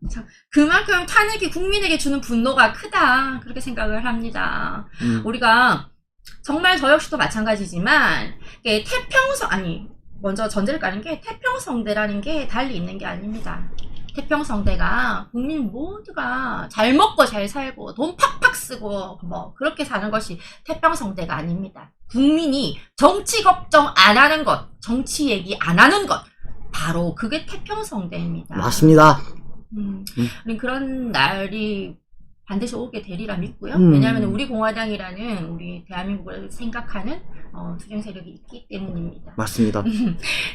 참, 그만큼 탄핵이 국민에게 주는 분노가 크다. 그렇게 생각을 합니다. 우리가, 정말 저 역시도 마찬가지지만, 이게 먼저 전제를 까는 게 태평성대라는 게 달리 있는 게 아닙니다. 태평성대가 국민 모두가 잘 먹고 잘 살고 돈 팍팍 쓰고 뭐 그렇게 사는 것이 태평성대가 아닙니다. 국민이 정치 걱정 안 하는 것, 정치 얘기 안 하는 것, 바로 그게 태평성대입니다. 맞습니다. 그런 날이 반드시 오게 되리라 믿고요. 왜냐하면 우리 공화당이라는 우리 대한민국을 생각하는 투쟁 세력이 있기 때문입니다. 맞습니다.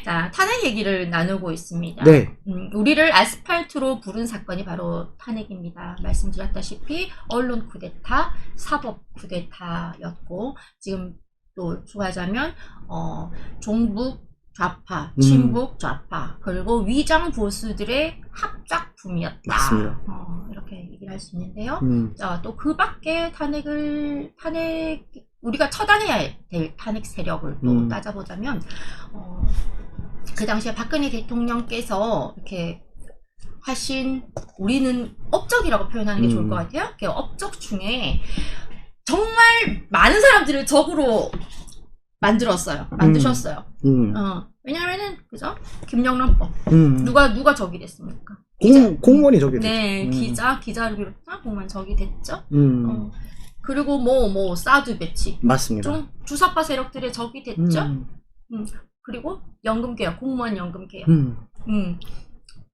자, 탄핵 얘기를 나누고 있습니다. 네. 우리를 아스팔트로 부른 사건이 바로 탄핵입니다. 말씀드렸다시피 언론 쿠데타, 사법 쿠데타였고 지금 또 추가하자면 종북 좌파, 친북 좌파, 그리고 위장 보수들의 합작품이었다. 맞습니다. 이렇게 얘기를 할 수 있는데요. 자, 또 그 밖에 우리가 처단해야 될 탄핵 세력을 또 따져보자면, 그 당시에 박근혜 대통령께서 이렇게 하신, 우리는 업적이라고 표현하는 게 좋을 것 같아요. 그 업적 중에 정말 많은 사람들을 적으로 만드셨어요. 왜냐면은, 그죠? 김영란법. 누가 적이 됐습니까? 공무원이 적이 됐죠. 네, 기자를 비롯한 공무원 적이 됐죠. 그리고 사드 배치. 맞습니다. 좀 주사파 세력들의 적이 됐죠. 그리고 연금개혁, 공무원 연금개혁.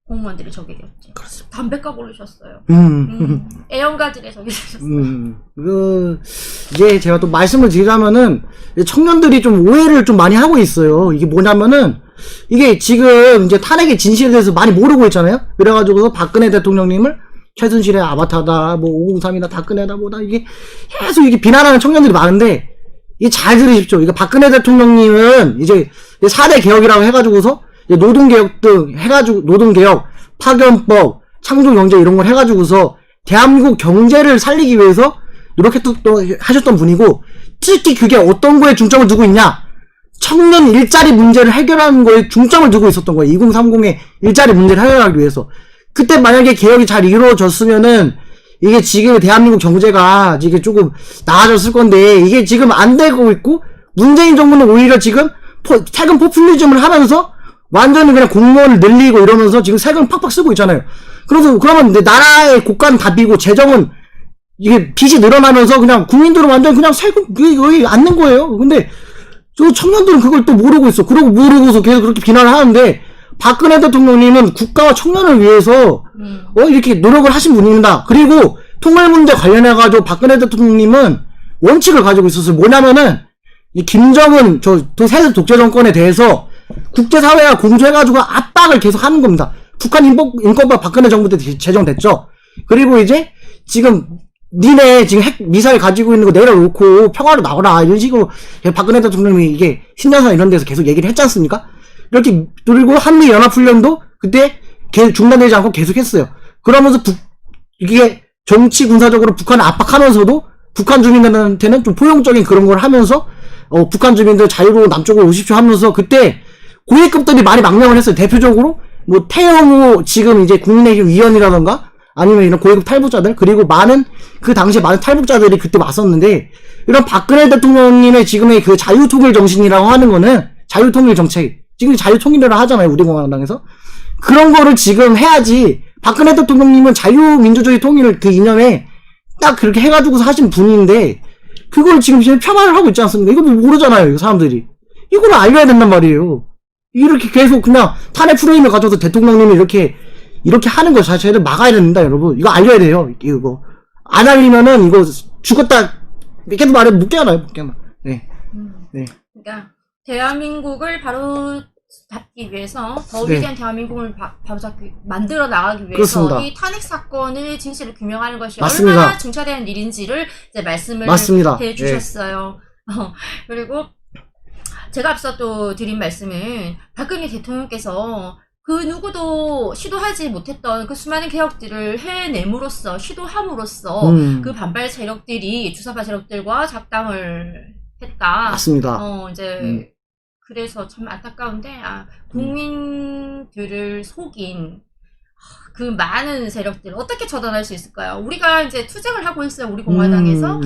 공무원들이 적이 됐죠. 그렇습니다. 담배값 올리셨어요. 애연가들의 적이 되셨어요. 이제 제가 또 말씀을 드리자면은, 청년들이 좀 오해를 좀 많이 하고 있어요. 이게 뭐냐면은, 이게 지금 이제 탄핵의 진실에 대해서 많이 모르고 있잖아요? 그래가지고 박근혜 대통령님을 최순실의 아바타다, 뭐 503이다, 박근혜다, 뭐다, 이게 계속 이게 비난하는 청년들이 많은데, 이게 잘 들으십시오. 이거 박근혜 대통령님은 이제 4대 개혁이라고 해가지고서, 노동개혁 등 해가지고, 노동개혁, 파견법, 창조경제 이런 걸 해가지고서, 대한민국 경제를 살리기 위해서, 이렇게 또 하셨던 분이고, 특히 그게 어떤 거에 중점을 두고 있냐? 청년 일자리 문제를 해결하는 거에 중점을 두고 있었던 거예요. 2030의 일자리 문제를 해결하기 위해서. 그때 만약에 개혁이 잘 이루어졌으면은, 이게 지금 대한민국 경제가 이게 조금 나아졌을 건데, 이게 지금 안 되고 있고, 문재인 정부는 오히려 지금 세금 포퓰리즘을 하면서, 완전히 그냥 공무원을 늘리고 이러면서 지금 세금 팍팍 쓰고 있잖아요. 그러면 이제 나라의 고가는 다 비고 재정은 이게 빚이 늘어나면서 그냥 국민들은 완전 그냥 세금 거의 안는 거예요. 근데 저 청년들은 그걸 또 모르고 있어. 그러고 모르고서 계속 그렇게 비난을 하는데 박근혜 대통령님은 국가와 청년을 위해서 이렇게 노력을 하신 분입니다. 그리고 통일 문제 관련해가지고 박근혜 대통령님은 원칙을 가지고 있었어요. 뭐냐면은 이 김정은 세세 독재 정권에 대해서 국제사회와 공조해가지고 압박을 계속 하는 겁니다. 북한 인권법 박근혜 정부 때 제정됐죠. 그리고 이제 지금 니네 지금 핵 미사일 가지고 있는 거 내려놓고 평화로 나오라 이런 식으로 박근혜 대통령이 이게 신년사 이런 데서 계속 얘기를 했지 않습니까? 이렇게 그리고 한미 연합훈련도 그때 중단되지 않고 계속했어요. 그러면서 이게 정치 군사적으로 북한을 압박하면서도 북한 주민들한테는 좀 포용적인 그런 걸 하면서 북한 주민들 자유로 남쪽으로 오십시오 하면서 그때 고위급들이 많이 망명을 했어요. 대표적으로 뭐 태영호 지금 이제 국민의힘 위원이라던가 아니면 이런 고위급 탈북자들 그리고 그 당시에 많은 탈북자들이 그때 왔었는데 이런 박근혜 대통령님의 지금의 그 자유통일 정신이라고 하는 거는 자유통일 정책 지금 자유통일이라 하잖아요. 우리 공화당에서 그런 거를 지금 해야지. 박근혜 대통령님은 자유민주주의 통일 그 이념에 딱 그렇게 해가지고서 하신 분인데 그걸 지금 폄하를 하고 있지 않습니까? 이거 모르잖아요. 사람들이 이걸 알려야 된단 말이에요. 이렇게 계속 그냥 탄핵 프레임을 가져서 대통령님이 이렇게 하는 거 자체를 막아야 된다, 여러분. 이거 알려야 돼요, 이거. 안 알리면은 이거 죽었다, 계속 말해, 못 깨어나요, 못 깨어나. 네. 네. 그러니까, 대한민국을 바로 잡기 위해서 더 네. 위대한 대한민국을 바로잡기 만들어 나가기 위해서 그렇습니다. 이 탄핵 사건의 진실을 규명하는 것이 맞습니다. 얼마나 중차대한 일인지를 이제 말씀을 맞습니다. 해주셨어요. 그리고 제가 앞서 또 드린 말씀은 박근혜 대통령께서 그 누구도 시도하지 못했던 그 수많은 개혁들을 해냄으로써 시도함으로써 그 반발 세력들이 주사파 세력들과 작당을 했다. 맞습니다. 이제 그래서 참 안타까운데 국민들을 속인 그 많은 세력들 어떻게 처단할 수 있을까요? 우리가 이제 투쟁을 하고 있어요. 우리 공화당에서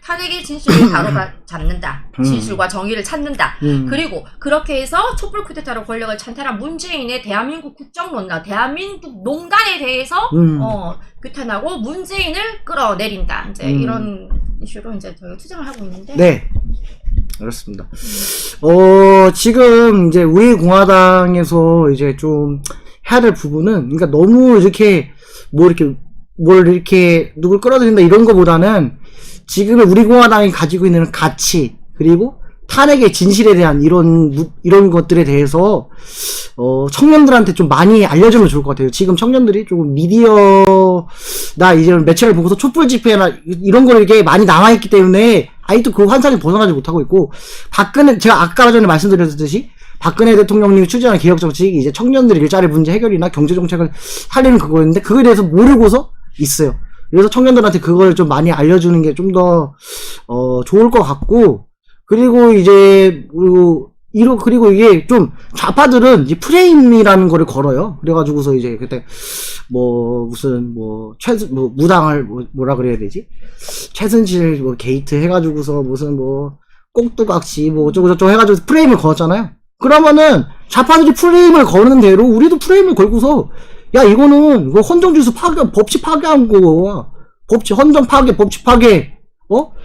탄핵의 진실을 바로 잡는다. 진실과 정의를 찾는다. 그리고 그렇게 해서 촛불 쿠데타로 권력을 찬탈한 문재인의 대한민국 국정론나 대한민국 농단에 대해서 규탄하고 문재인을 끌어내린다. 이제 이런 이슈로 이제 저희가 투쟁을 하고 있는데. 네. 그렇습니다. 지금 이제 우리 공화당에서 이제 좀 해야 될 부분은, 그러니까 너무 이렇게 뭘 이렇게 누굴 끌어들인다 이런 거보다는 지금 우리 공화당이 가지고 있는 가치, 그리고 탄핵의 진실에 대한 이런 것들에 대해서 청년들한테 좀 많이 알려주면 좋을 것 같아요. 지금 청년들이 조금 미디어나 이런 매체를 보고서 촛불 집회나 이런 걸 이렇게 많이 나와있기 때문에 아직도 그 환상에 벗어나지 못하고 있고, 제가 아까 전에 말씀드렸듯이 박근혜 대통령님이 추진한 개혁정책이 이제 청년들의 일자리 문제 해결이나 경제정책을 살리는 그거였는데, 그거에 대해서 모르고서 있어요. 그래서 청년들한테 그걸 좀 많이 알려주는 게 좀 더 좋을 것 같고, 그리고 그리고 이게 좀 좌파들은 이제 프레임이라는 거를 걸어요. 그래가지고서 이제 그때 무당을 뭐라 그래야 되지? 최순실 게이트 해가지고서 꼭두각시 어쩌고저쩌고 해가지고 프레임을 걸었잖아요. 그러면은 좌파들이 프레임을 거는 대로 우리도 프레임을 걸고서, 야, 이거는 헌정주의 법치 파괴한 거고, 헌정 파괴, 법치 파괴,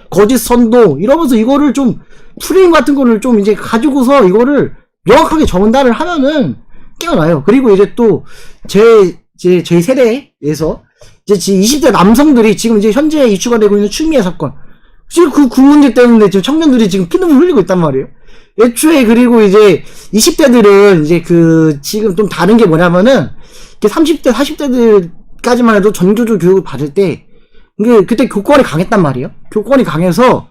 거짓 선동, 이러면서 이거를 좀, 프레임 같은 거를 좀 이제 가지고서 이거를 명확하게 전달을 하면은 깨어나요. 그리고 이제 또, 저희 세대에서, 이제 20대 남성들이 지금 이제 현재 이슈가 되고 있는 추미애 사건, 지금 그 문제 때문에 지금 청년들이 지금 피눈물 흘리고 있단 말이에요. 애초에, 그리고 이제 20대들은 이제 지금 좀 다른 게 뭐냐면은, 30대, 40대들까지만 해도 전교조 교육을 받을 때, 그때 교권이 강했단 말이에요. 교권이 강해서,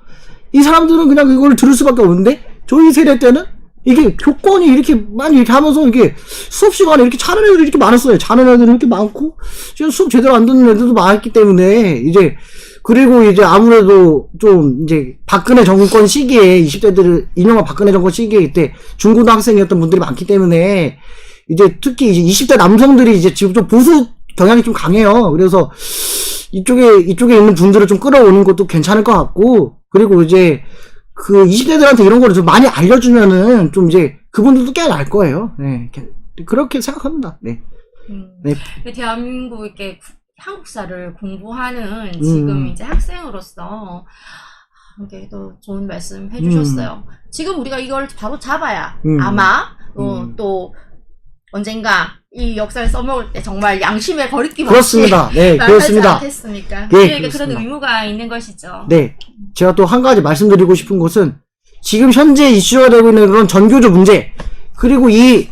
이 사람들은 그냥 이걸 들을 수밖에 없는데, 저희 세대 때는, 이게 교권이 이렇게 많이 이렇게 하면서, 이게 수업 시간에 이렇게 자는 애들이 이렇게 많았어요. 자는 애들이 이렇게 많고, 지금 수업 제대로 안 듣는 애들도 많았기 때문에, 그리고 이제 아무래도 좀 이제 박근혜 정권 시기에 20대들을, 이명박 박근혜 정권 시기에 이때 중고등학생이었던 분들이 많기 때문에, 이제 특히 이제 20대 남성들이 이제 지금 좀 보수 경향이 좀 강해요. 그래서 이쪽에 있는 분들을 좀 끌어오는 것도 괜찮을 것 같고, 그리고 이제 20대들한테 이런 거를 좀 많이 알려주면은 좀 이제 그분들도 깨어날 거예요. 네. 그렇게 생각합니다. 네. 네. 대한민국 이렇게 한국사를 공부하는 지금 이제 학생으로서 이렇게 또 좋은 말씀 해주셨어요. 지금 우리가 이걸 바로 잡아야 아마 또 언젠가 이 역사를 써먹을 때 정말 양심의 거리낌 없이 그렇습니다. 네, 그렇습니다. 않겠습니까? 네, 우리에게 그렇습니다. 그런 의무가 있는 것이죠. 네. 제가 또 한 가지 말씀드리고 싶은 것은, 지금 현재 이슈가 되고 있는 그런 전교조 문제, 그리고 이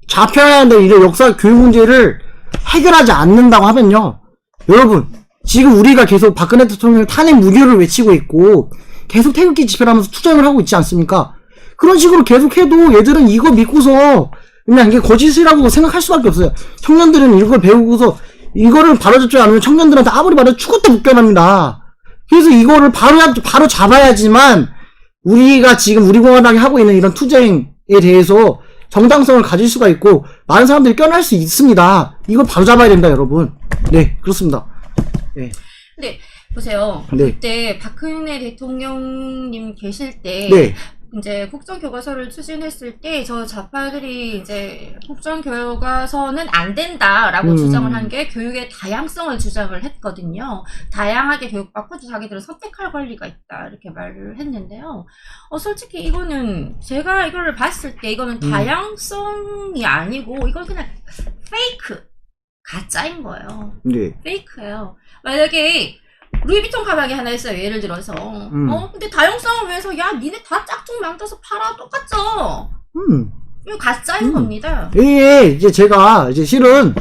좌편향된 이런 역사 교육 문제를 해결하지 않는다고 하면요, 여러분, 지금 우리가 계속 박근혜 대통령 탄핵 무효를 외치고 있고, 계속 태극기 집회를 하면서 투쟁을 하고 있지 않습니까? 그런 식으로 계속 해도 얘들은 이거 믿고서 그냥 이게 거짓이라고 생각할 수밖에 없어요. 청년들은 이걸 배우고서 이거를 바로잡지 않으면 청년들한테 아무리 말해도 죽었다 묶여납니다. 그래서 이거를 바로 잡아야지만 우리가 지금 우리 공화당이 하고 있는 이런 투쟁에 대해서 정당성을 가질 수가 있고 많은 사람들이 껴날 수 있습니다. 이걸 바로 잡아야 된다, 여러분. 네, 그렇습니다. 네. 근데 보세요. 네. 그때 박근혜 대통령님 계실 때 네. 이제 국정교과서를 추진했을 때 저 좌파들이 이제 국정교과서는 안 된다라고 주장을 한 게 교육의 다양성을 주장을 했거든요. 다양하게 교육받고 자기들은 선택할 권리가 있다 이렇게 말을 했는데요. 솔직히 이거는 제가 이거를 봤을 때 이거는 다양성이 아니고 이건 그냥 페이크, 가짜인 거예요. 네. 페이크예요. 만약에 루이비통 가방이 하나 있어요. 예를 들어서. 근데 다양성을 위해서 야 니네 다 짝퉁 만들어서 팔아. 똑같죠. 이거 가짜인 겁니다. 이게 이제 제가 이제 실은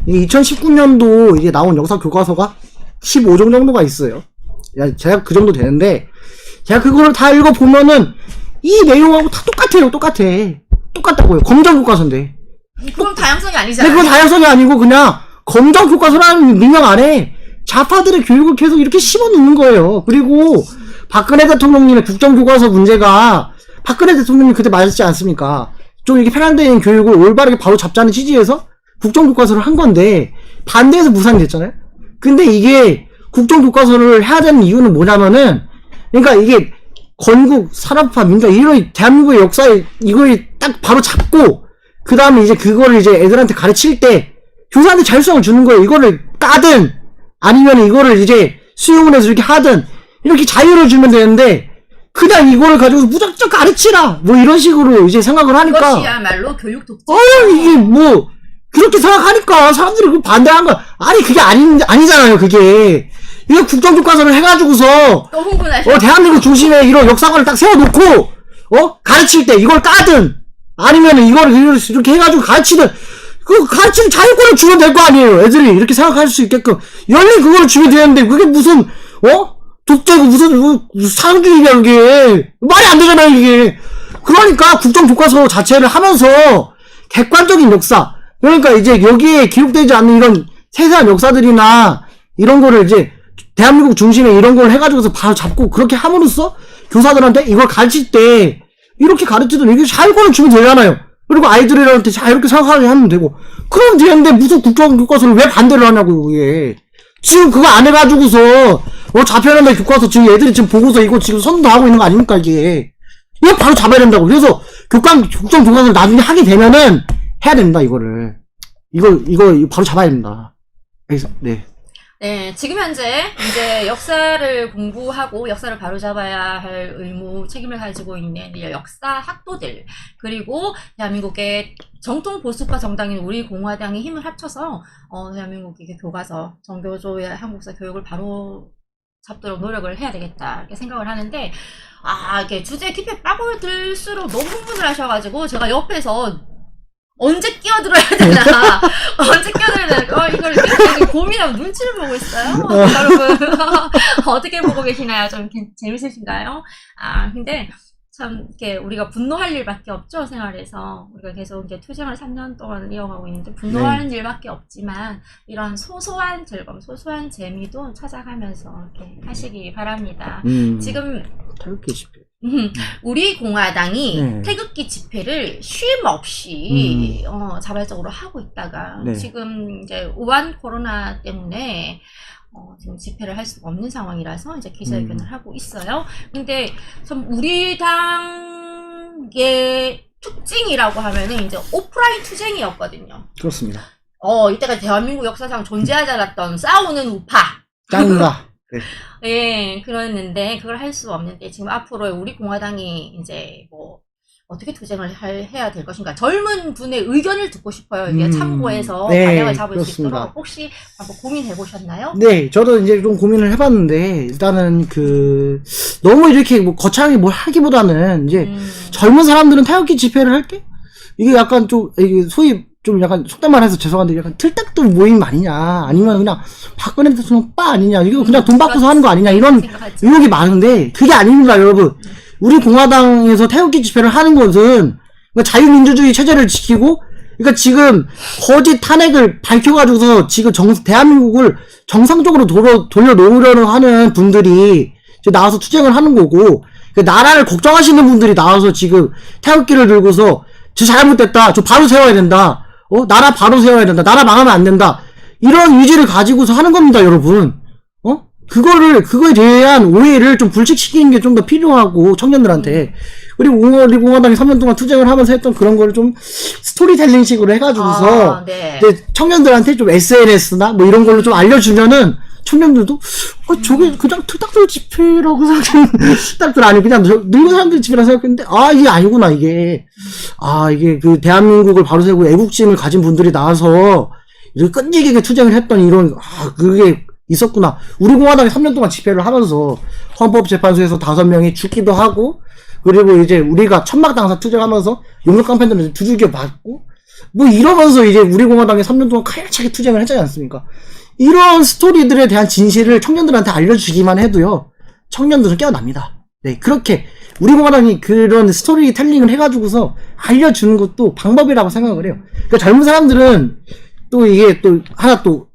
2019년도 이제 나온 역사 교과서가 15종 정도가 있어요. 제가 그 정도 되는데, 제가 그거를 다 읽어보면은 이 내용하고 다 똑같아요. 똑같다고요. 검정 교과서인데. 그럼 다양성이 근데 아니잖아요. 그건 다양성이 아니고 그냥 검정 교과서라는 민영 안에 좌파들의 교육을 계속 이렇게 심어놓는 거예요. 그리고 박근혜 대통령님의 국정교과서 문제가, 박근혜 대통령이 그때 말했지 않습니까? 좀 이렇게 편향된 교육을 올바르게 바로 잡자는 취지에서 국정교과서를 한 건데, 반대해서 무산이 됐잖아요? 근데 이게 국정교과서를 해야 되는 이유는 뭐냐면은, 그러니까 이게 건국, 산업화, 민주화, 이런 대한민국의 역사에 이걸 딱 바로 잡고, 그 다음에 이제 그거를 이제 애들한테 가르칠 때, 교사한테 자율성을 주는 거예요. 이거를 까든, 아니면 이거를 이제 수용을 해서 이렇게 하든, 이렇게 자유를 주면 되는데, 그냥 이거를 가지고 무작정 가르치라! 뭐 이런 식으로 이제 생각을 하니까. 그것이야말로 교육 독재. 이게 뭐, 그렇게 생각하니까 사람들이 그 반대한 거, 아니, 그게 아니잖아요, 그게. 이거 국정교과서를 해가지고서, 또 흥분하셔. 대한민국 중심에 이런 역사관을 딱 세워놓고, 가르칠 때 이걸 까든, 아니면 이걸 이렇게 해가지고 가르치든, 그 가르치는 자유권을 주면 될 거 아니에요. 애들이 이렇게 생각할 수 있게끔. 열린 그거를 주면 되는데, 그게 무슨, 독재고 무슨 사상주의냐, 그게. 말이 안 되잖아요, 이게. 그러니까 국정교과서 자체를 하면서, 객관적인 역사, 그러니까 이제 여기에 기록되지 않는 이런 세세한 역사들이나, 이런 거를 이제, 대한민국 중심에 이런 걸 해가지고서 바로 잡고, 그렇게 함으로써, 교사들한테 이걸 가르칠 때, 이렇게 가르치든 이게 자율권을 주면 되잖아요. 그리고 아이들한테 자유롭게 생각하게 하면 되고. 그러면 되는데 무슨 국정교과서를 왜 반대를 하냐고, 그게. 지금 그거 안 해가지고서, 좌편한다 교과서 지금 애들이 지금 보고서 이거 지금 선도 하고 있는 거 아닙니까, 이게. 이거 바로 잡아야 된다고. 그래서 국정교과서를 나중에 하게 되면은 해야 된다, 이거를. 이거 바로 잡아야 된다. 알겠어? 네. 네, 지금 현재 이제 역사를 공부하고 역사를 바로잡아야 할 의무, 책임을 가지고 있는 역사 학도들, 그리고 대한민국의 정통 보수파 정당인 우리 공화당이 힘을 합쳐서 대한민국의 교과서, 정교조의 한국사 교육을 바로 잡도록 노력을 해야 되겠다 이렇게 생각을 하는데, 이게 주제에 깊이 빠져들수록 너무 흥분을 하셔가지고 제가 옆에서 언제 끼어들어야 되나? 언제 끼어들어야 되나? 이걸 되게 고민하고 눈치를 보고 있어요. 여러분, 어떻게 보고 계시나요? 좀 재밌으신가요? 근데 참, 이렇게 우리가 분노할 일밖에 없죠, 생활에서. 우리가 계속 이제 투쟁을 3년 동안 이어가고 있는데, 분노하는 일밖에 없지만, 이런 소소한 즐거움, 소소한 재미도 찾아가면서 이렇게 하시기 바랍니다. 지금, 태극기 집회. 우리 공화당이 네. 태극기 집회를 쉼 없이 자발적으로 하고 있다가 네. 지금 이제 우한 코로나 때문에 지금 집회를 할 수가 없는 상황이라서 이제 기자회견을 하고 있어요. 근데 참 우리 당의 특징이라고 하면은 이제 오프라인 투쟁이었거든요. 그렇습니다. 이때까지 대한민국 역사상 존재하지 않았던 싸우는 우파. 짱이다. 네. 예, 그랬는데 그걸 할 수 없는데 지금 앞으로 우리 공화당이 이제 뭐 어떻게 투쟁을 해야 될 것인가, 젊은 분의 의견을 듣고 싶어요. 이게 참고해서 네, 방향을 잡을 그렇습니다. 수 있도록 혹시 한번 고민해 보셨나요? 네, 저도 이제 좀 고민을 해봤는데, 일단은 너무 이렇게 뭐 거창하게 뭘 하기보다는, 이제, 젊은 사람들은 태극기 집회를 할 때, 이게 약간 좀, 이게 소위, 좀 약간 속된 말 해서 죄송한데, 약간 틀딱도 모임 아니냐, 아니면 그냥 박근혜 대통령 빠 아니냐, 이거 그냥 돈 받고서 하는 거 아니냐, 이런 의혹이 많은데, 그게 아닙니다, 여러분. 우리 공화당에서 태극기 집회를 하는 것은, 자유민주주의 체제를 지키고, 그러니까 지금 거짓 탄핵을 밝혀가지고서 지금 대한민국을 정상적으로 돌려놓으려는 하는 분들이 이제 나와서 투쟁을 하는 거고, 나라를 걱정하시는 분들이 나와서 지금 태극기를 들고서 저 잘못됐다, 저 바로 세워야 된다, 나라 바로 세워야 된다, 나라 망하면 안 된다, 이런 의지를 가지고서 하는 겁니다, 여러분. 그거에 대한 오해를 좀 불식시키는 게 좀 더 필요하고, 청년들한테. 그리고 우리 공화당이 3년 동안 투쟁을 하면서 했던 그런 거를 좀 스토리텔링식으로 해가지고서, 네. 이제 청년들한테 좀 SNS나 뭐 이런 걸로 좀 알려주면은, 청년들도, 저게 그냥 틀딱들 집회라고 생각했는데, 틀딱들 아니고 그냥 늙은 사람들 집회라고 생각했는데, 이게 아니구나, 이게. 이게 대한민국을 바로 세우고 애국심을 가진 분들이 나와서, 이렇게 끈질기게 투쟁을 했던 그게 있었구나. 우리 공화당이 3년 동안 집회를 하면서 헌법재판소에서 5명이 죽기도 하고, 그리고 이제 우리가 천막당사 투쟁하면서 용역 깡패들은 두들겨 맞고, 뭐 이러면서 이제 우리 공화당이 3년 동안 칼차게 투쟁을 했지 않습니까? 이런 스토리들에 대한 진실을 청년들한테 알려주기만 해도요, 청년들은 깨어납니다. 네, 그렇게 우리 공화당이 그런 스토리텔링을 해가지고서 알려주는 것도 방법이라고 생각을 해요. 그러니까 젊은 사람들은 또 이게 또 하나 또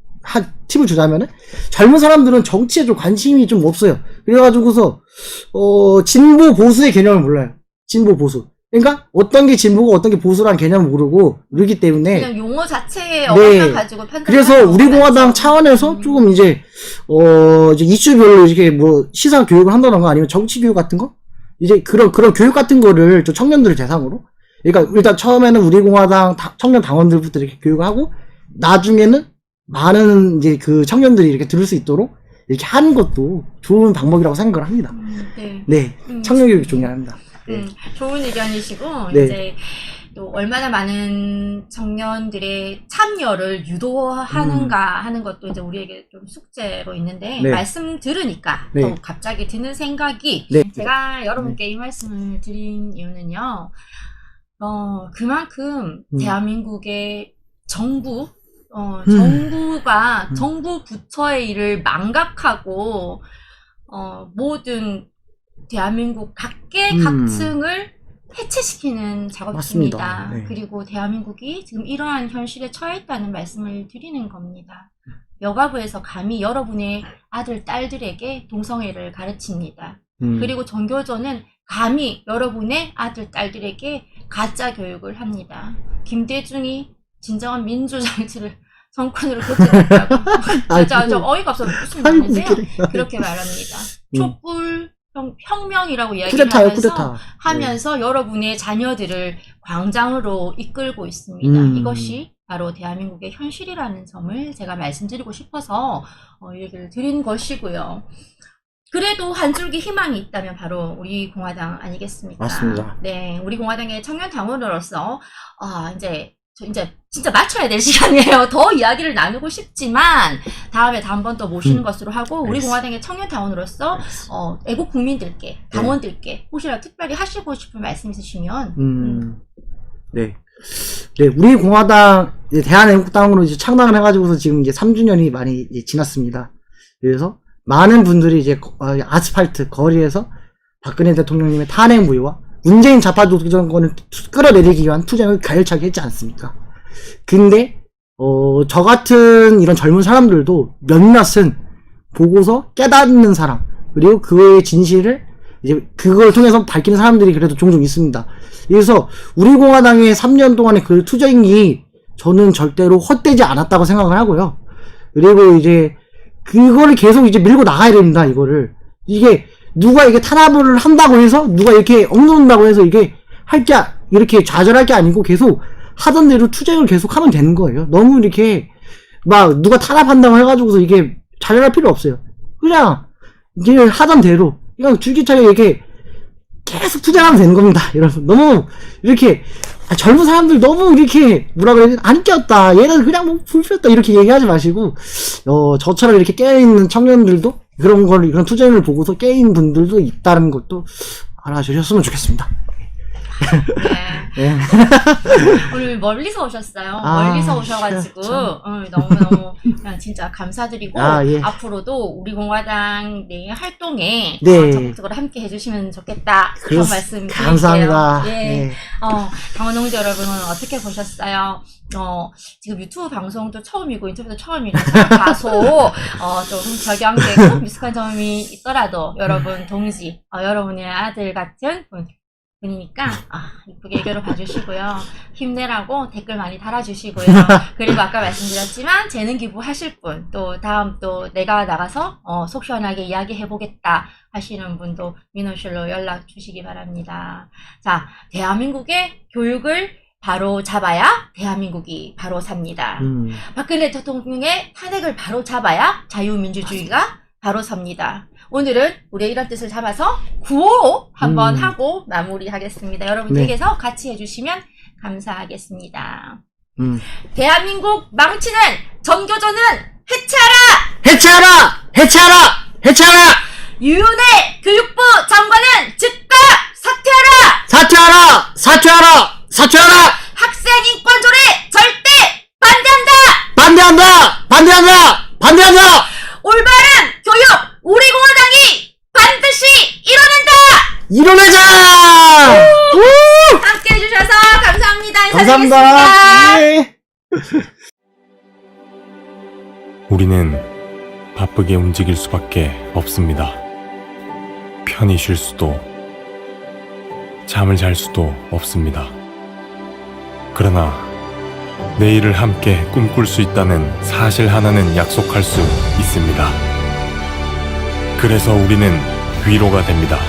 팁을 주자면은, 젊은 사람들은 정치에 좀 관심이 좀 없어요. 그래가지고서 진보 보수의 개념을 몰라요. 진보 보수. 그러니까 어떤 게 진보고 어떤 게 보수라는 개념을 모르고 그러기 때문에 그냥 용어 자체에 네. 어감을 가지고 판단. 그래서 우리 공화당 차원에서 조금 이제 이제 이슈별로 이렇게 뭐 시사 교육을 한다던가 아니면 정치 교육 같은 거, 이제 그런 교육 같은 거를 좀 청년들을 대상으로, 그러니까 일단 처음에는 우리 공화당 청년 당원들부터 이렇게 교육을 하고, 나중에는 많은 이제 그 청년들이 이렇게 들을 수 있도록 이렇게 하는 것도 좋은 방법이라고 생각을 합니다. 네. 네, 청년 교육 중요합니다. 좋은 의견이시고, 네. 이제 또 얼마나 많은 청년들의 참여를 유도하는가 하는 것도 이제 우리에게 좀 숙제로 있는데, 네. 말씀 들으니까 네. 또 갑자기 드는 생각이, 네. 제가 여러분께 이 말씀을 드린 이유는요, 그만큼 대한민국의 정부, 정부가 정부 부처의 일을 망각하고 모든 대한민국 각계각층을 해체시키는 작업입니다. 맞습니다. 네. 그리고 대한민국이 지금 이러한 현실에 처해 있다는 말씀을 드리는 겁니다. 여가부에서 감히 여러분의 아들, 딸들에게 동성애를 가르칩니다. 그리고 전교조는 감히 여러분의 아들, 딸들에게 가짜 교육을 합니다. 김대중이 진정한 민주정치를 정권으로 교체했다고. 진짜 좀 어이가 없어서 무슨 말인데요. 그렇게 말합니다. 촛불 혁명이라고 이야기를 하면서 여러분의 자녀들을 광장으로 이끌고 있습니다. 이것이 바로 대한민국의 현실이라는 점을 제가 말씀드리고 싶어서 이 얘기를 드린 것이고요. 그래도 한 줄기 희망이 있다면 바로 우리 공화당 아니겠습니까? 맞습니다. 네, 우리 공화당의 청년 당원으로서 이제 진짜 맞춰야 될 시간이에요. 더 이야기를 나누고 싶지만 다음번 또 모시는 것으로 하고, 우리 공화당의 청년 당원으로서 애국 국민들께, 당원들께 혹시라도 특별히 하시고 싶은 말씀 있으시면. 네, 우리 공화당 대한애국당으로 이제 창당을 해가지고서 지금 이제 3주년이 많이 이제 지났습니다. 그래서 많은 분들이 이제 아스팔트 거리에서 박근혜 대통령님의 탄핵 무효와 문재인 좌파조 정권을 끌어내리기 위한 투쟁을 가열차게 했지 않습니까? 근데 저 같은 이런 젊은 사람들도 몇몇은 보고서 깨닫는 사람, 그리고 그의 진실을 이제 그걸 통해서 밝히는 사람들이 그래도 종종 있습니다. 그래서 우리 공화당의 3년 동안의 그 투쟁이 저는 절대로 헛되지 않았다고 생각을 하고요. 그리고 이제 그거를 계속 이제 밀고 나가야 됩니다. 이게 누가 이게 탄압을 한다고 해서, 누가 이렇게 억누른다고 해서 이게 이렇게 좌절할 게 아니고 계속 하던 대로 투쟁을 계속 하면 되는 거예요. 너무 이렇게 막 누가 탄압한다고 해가지고서 이게 좌절할 필요 없어요. 그냥 이제 하던 대로 그냥 줄기차게 이렇게 계속 투쟁하면 되는 겁니다. 여러분, 너무 이렇게 젊은 사람들 너무 이렇게 뭐라 그래야 되나, 안 깨웠다, 얘는 그냥 뭐 불폈다 이렇게 얘기하지 마시고, 저처럼 이렇게 깨어있는 청년들도 그런 투쟁을 보고서 깨인 분들도 있다는 것도 알아주셨으면 좋겠습니다. 네. 오늘 멀리서 오셨어요. 멀리서 오셔가지고 너무너무 그냥 진짜 감사드리고, 앞으로도 우리 공화당 내 활동에 적극적으로 함께 해주시면 좋겠다, 그런 말씀 드릴게요. 감사합니다. 당원 동지 여러분은 어떻게 보셨어요? 지금 유튜브 방송도 처음이고 인터뷰도 처음이라서 다소 좀 격양되고 미숙한 점이 있더라도 여러분 동지, 여러분의 아들 같은 분이니까 이쁘게 애교를 봐주시고요. 힘내라고 댓글 많이 달아주시고요. 그리고 아까 말씀드렸지만 재능 기부하실 분, 또 다음 또 내가 나가서 속 시원하게 이야기해보겠다 하시는 분도 민호실로 연락 주시기 바랍니다. 자, 대한민국의 교육을 바로 잡아야 대한민국이 바로 삽니다. 박근혜 대통령의 탄핵을 바로 잡아야 자유민주주의가 바로 섭니다. 오늘은 우리의 이런 뜻을 잡아서 구호로 한번 하고 마무리하겠습니다. 여러분 댁에서 같이 해주시면 감사하겠습니다. 대한민국 망치는 전교조는 해체하라! 해체하라! 해체하라! 해체하라! 유은혜 교육부 장관은 즉각 사퇴하라! 사퇴하라! 사퇴하라! 사퇴하라! 학생 인권 조례 절대 반대한다! 반대한다! 반대한다! 반대한다! 올바른 교육 우리 공화당이 반드시 이뤄낸다! 이뤄내자! 우! 함께 해주셔서 감사합니다. 감사합니다. 인사드리겠습니다. 네. 우리는 바쁘게 움직일 수밖에 없습니다. 편히 쉴 수도, 잠을 잘 수도 없습니다. 그러나 내일을 함께 꿈꿀 수 있다는 사실 하나는 약속할 수 있습니다. 그래서 우리는 위로가 됩니다.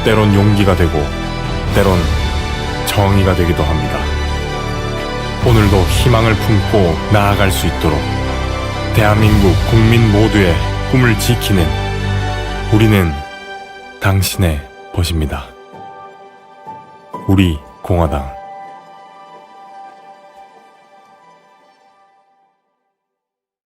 때론 용기가 되고, 때론 정의가 되기도 합니다. 오늘도 희망을 품고 나아갈 수 있도록 대한민국 국민 모두의 꿈을 지키는 우리는 당신의 벗입니다. 우리 공화당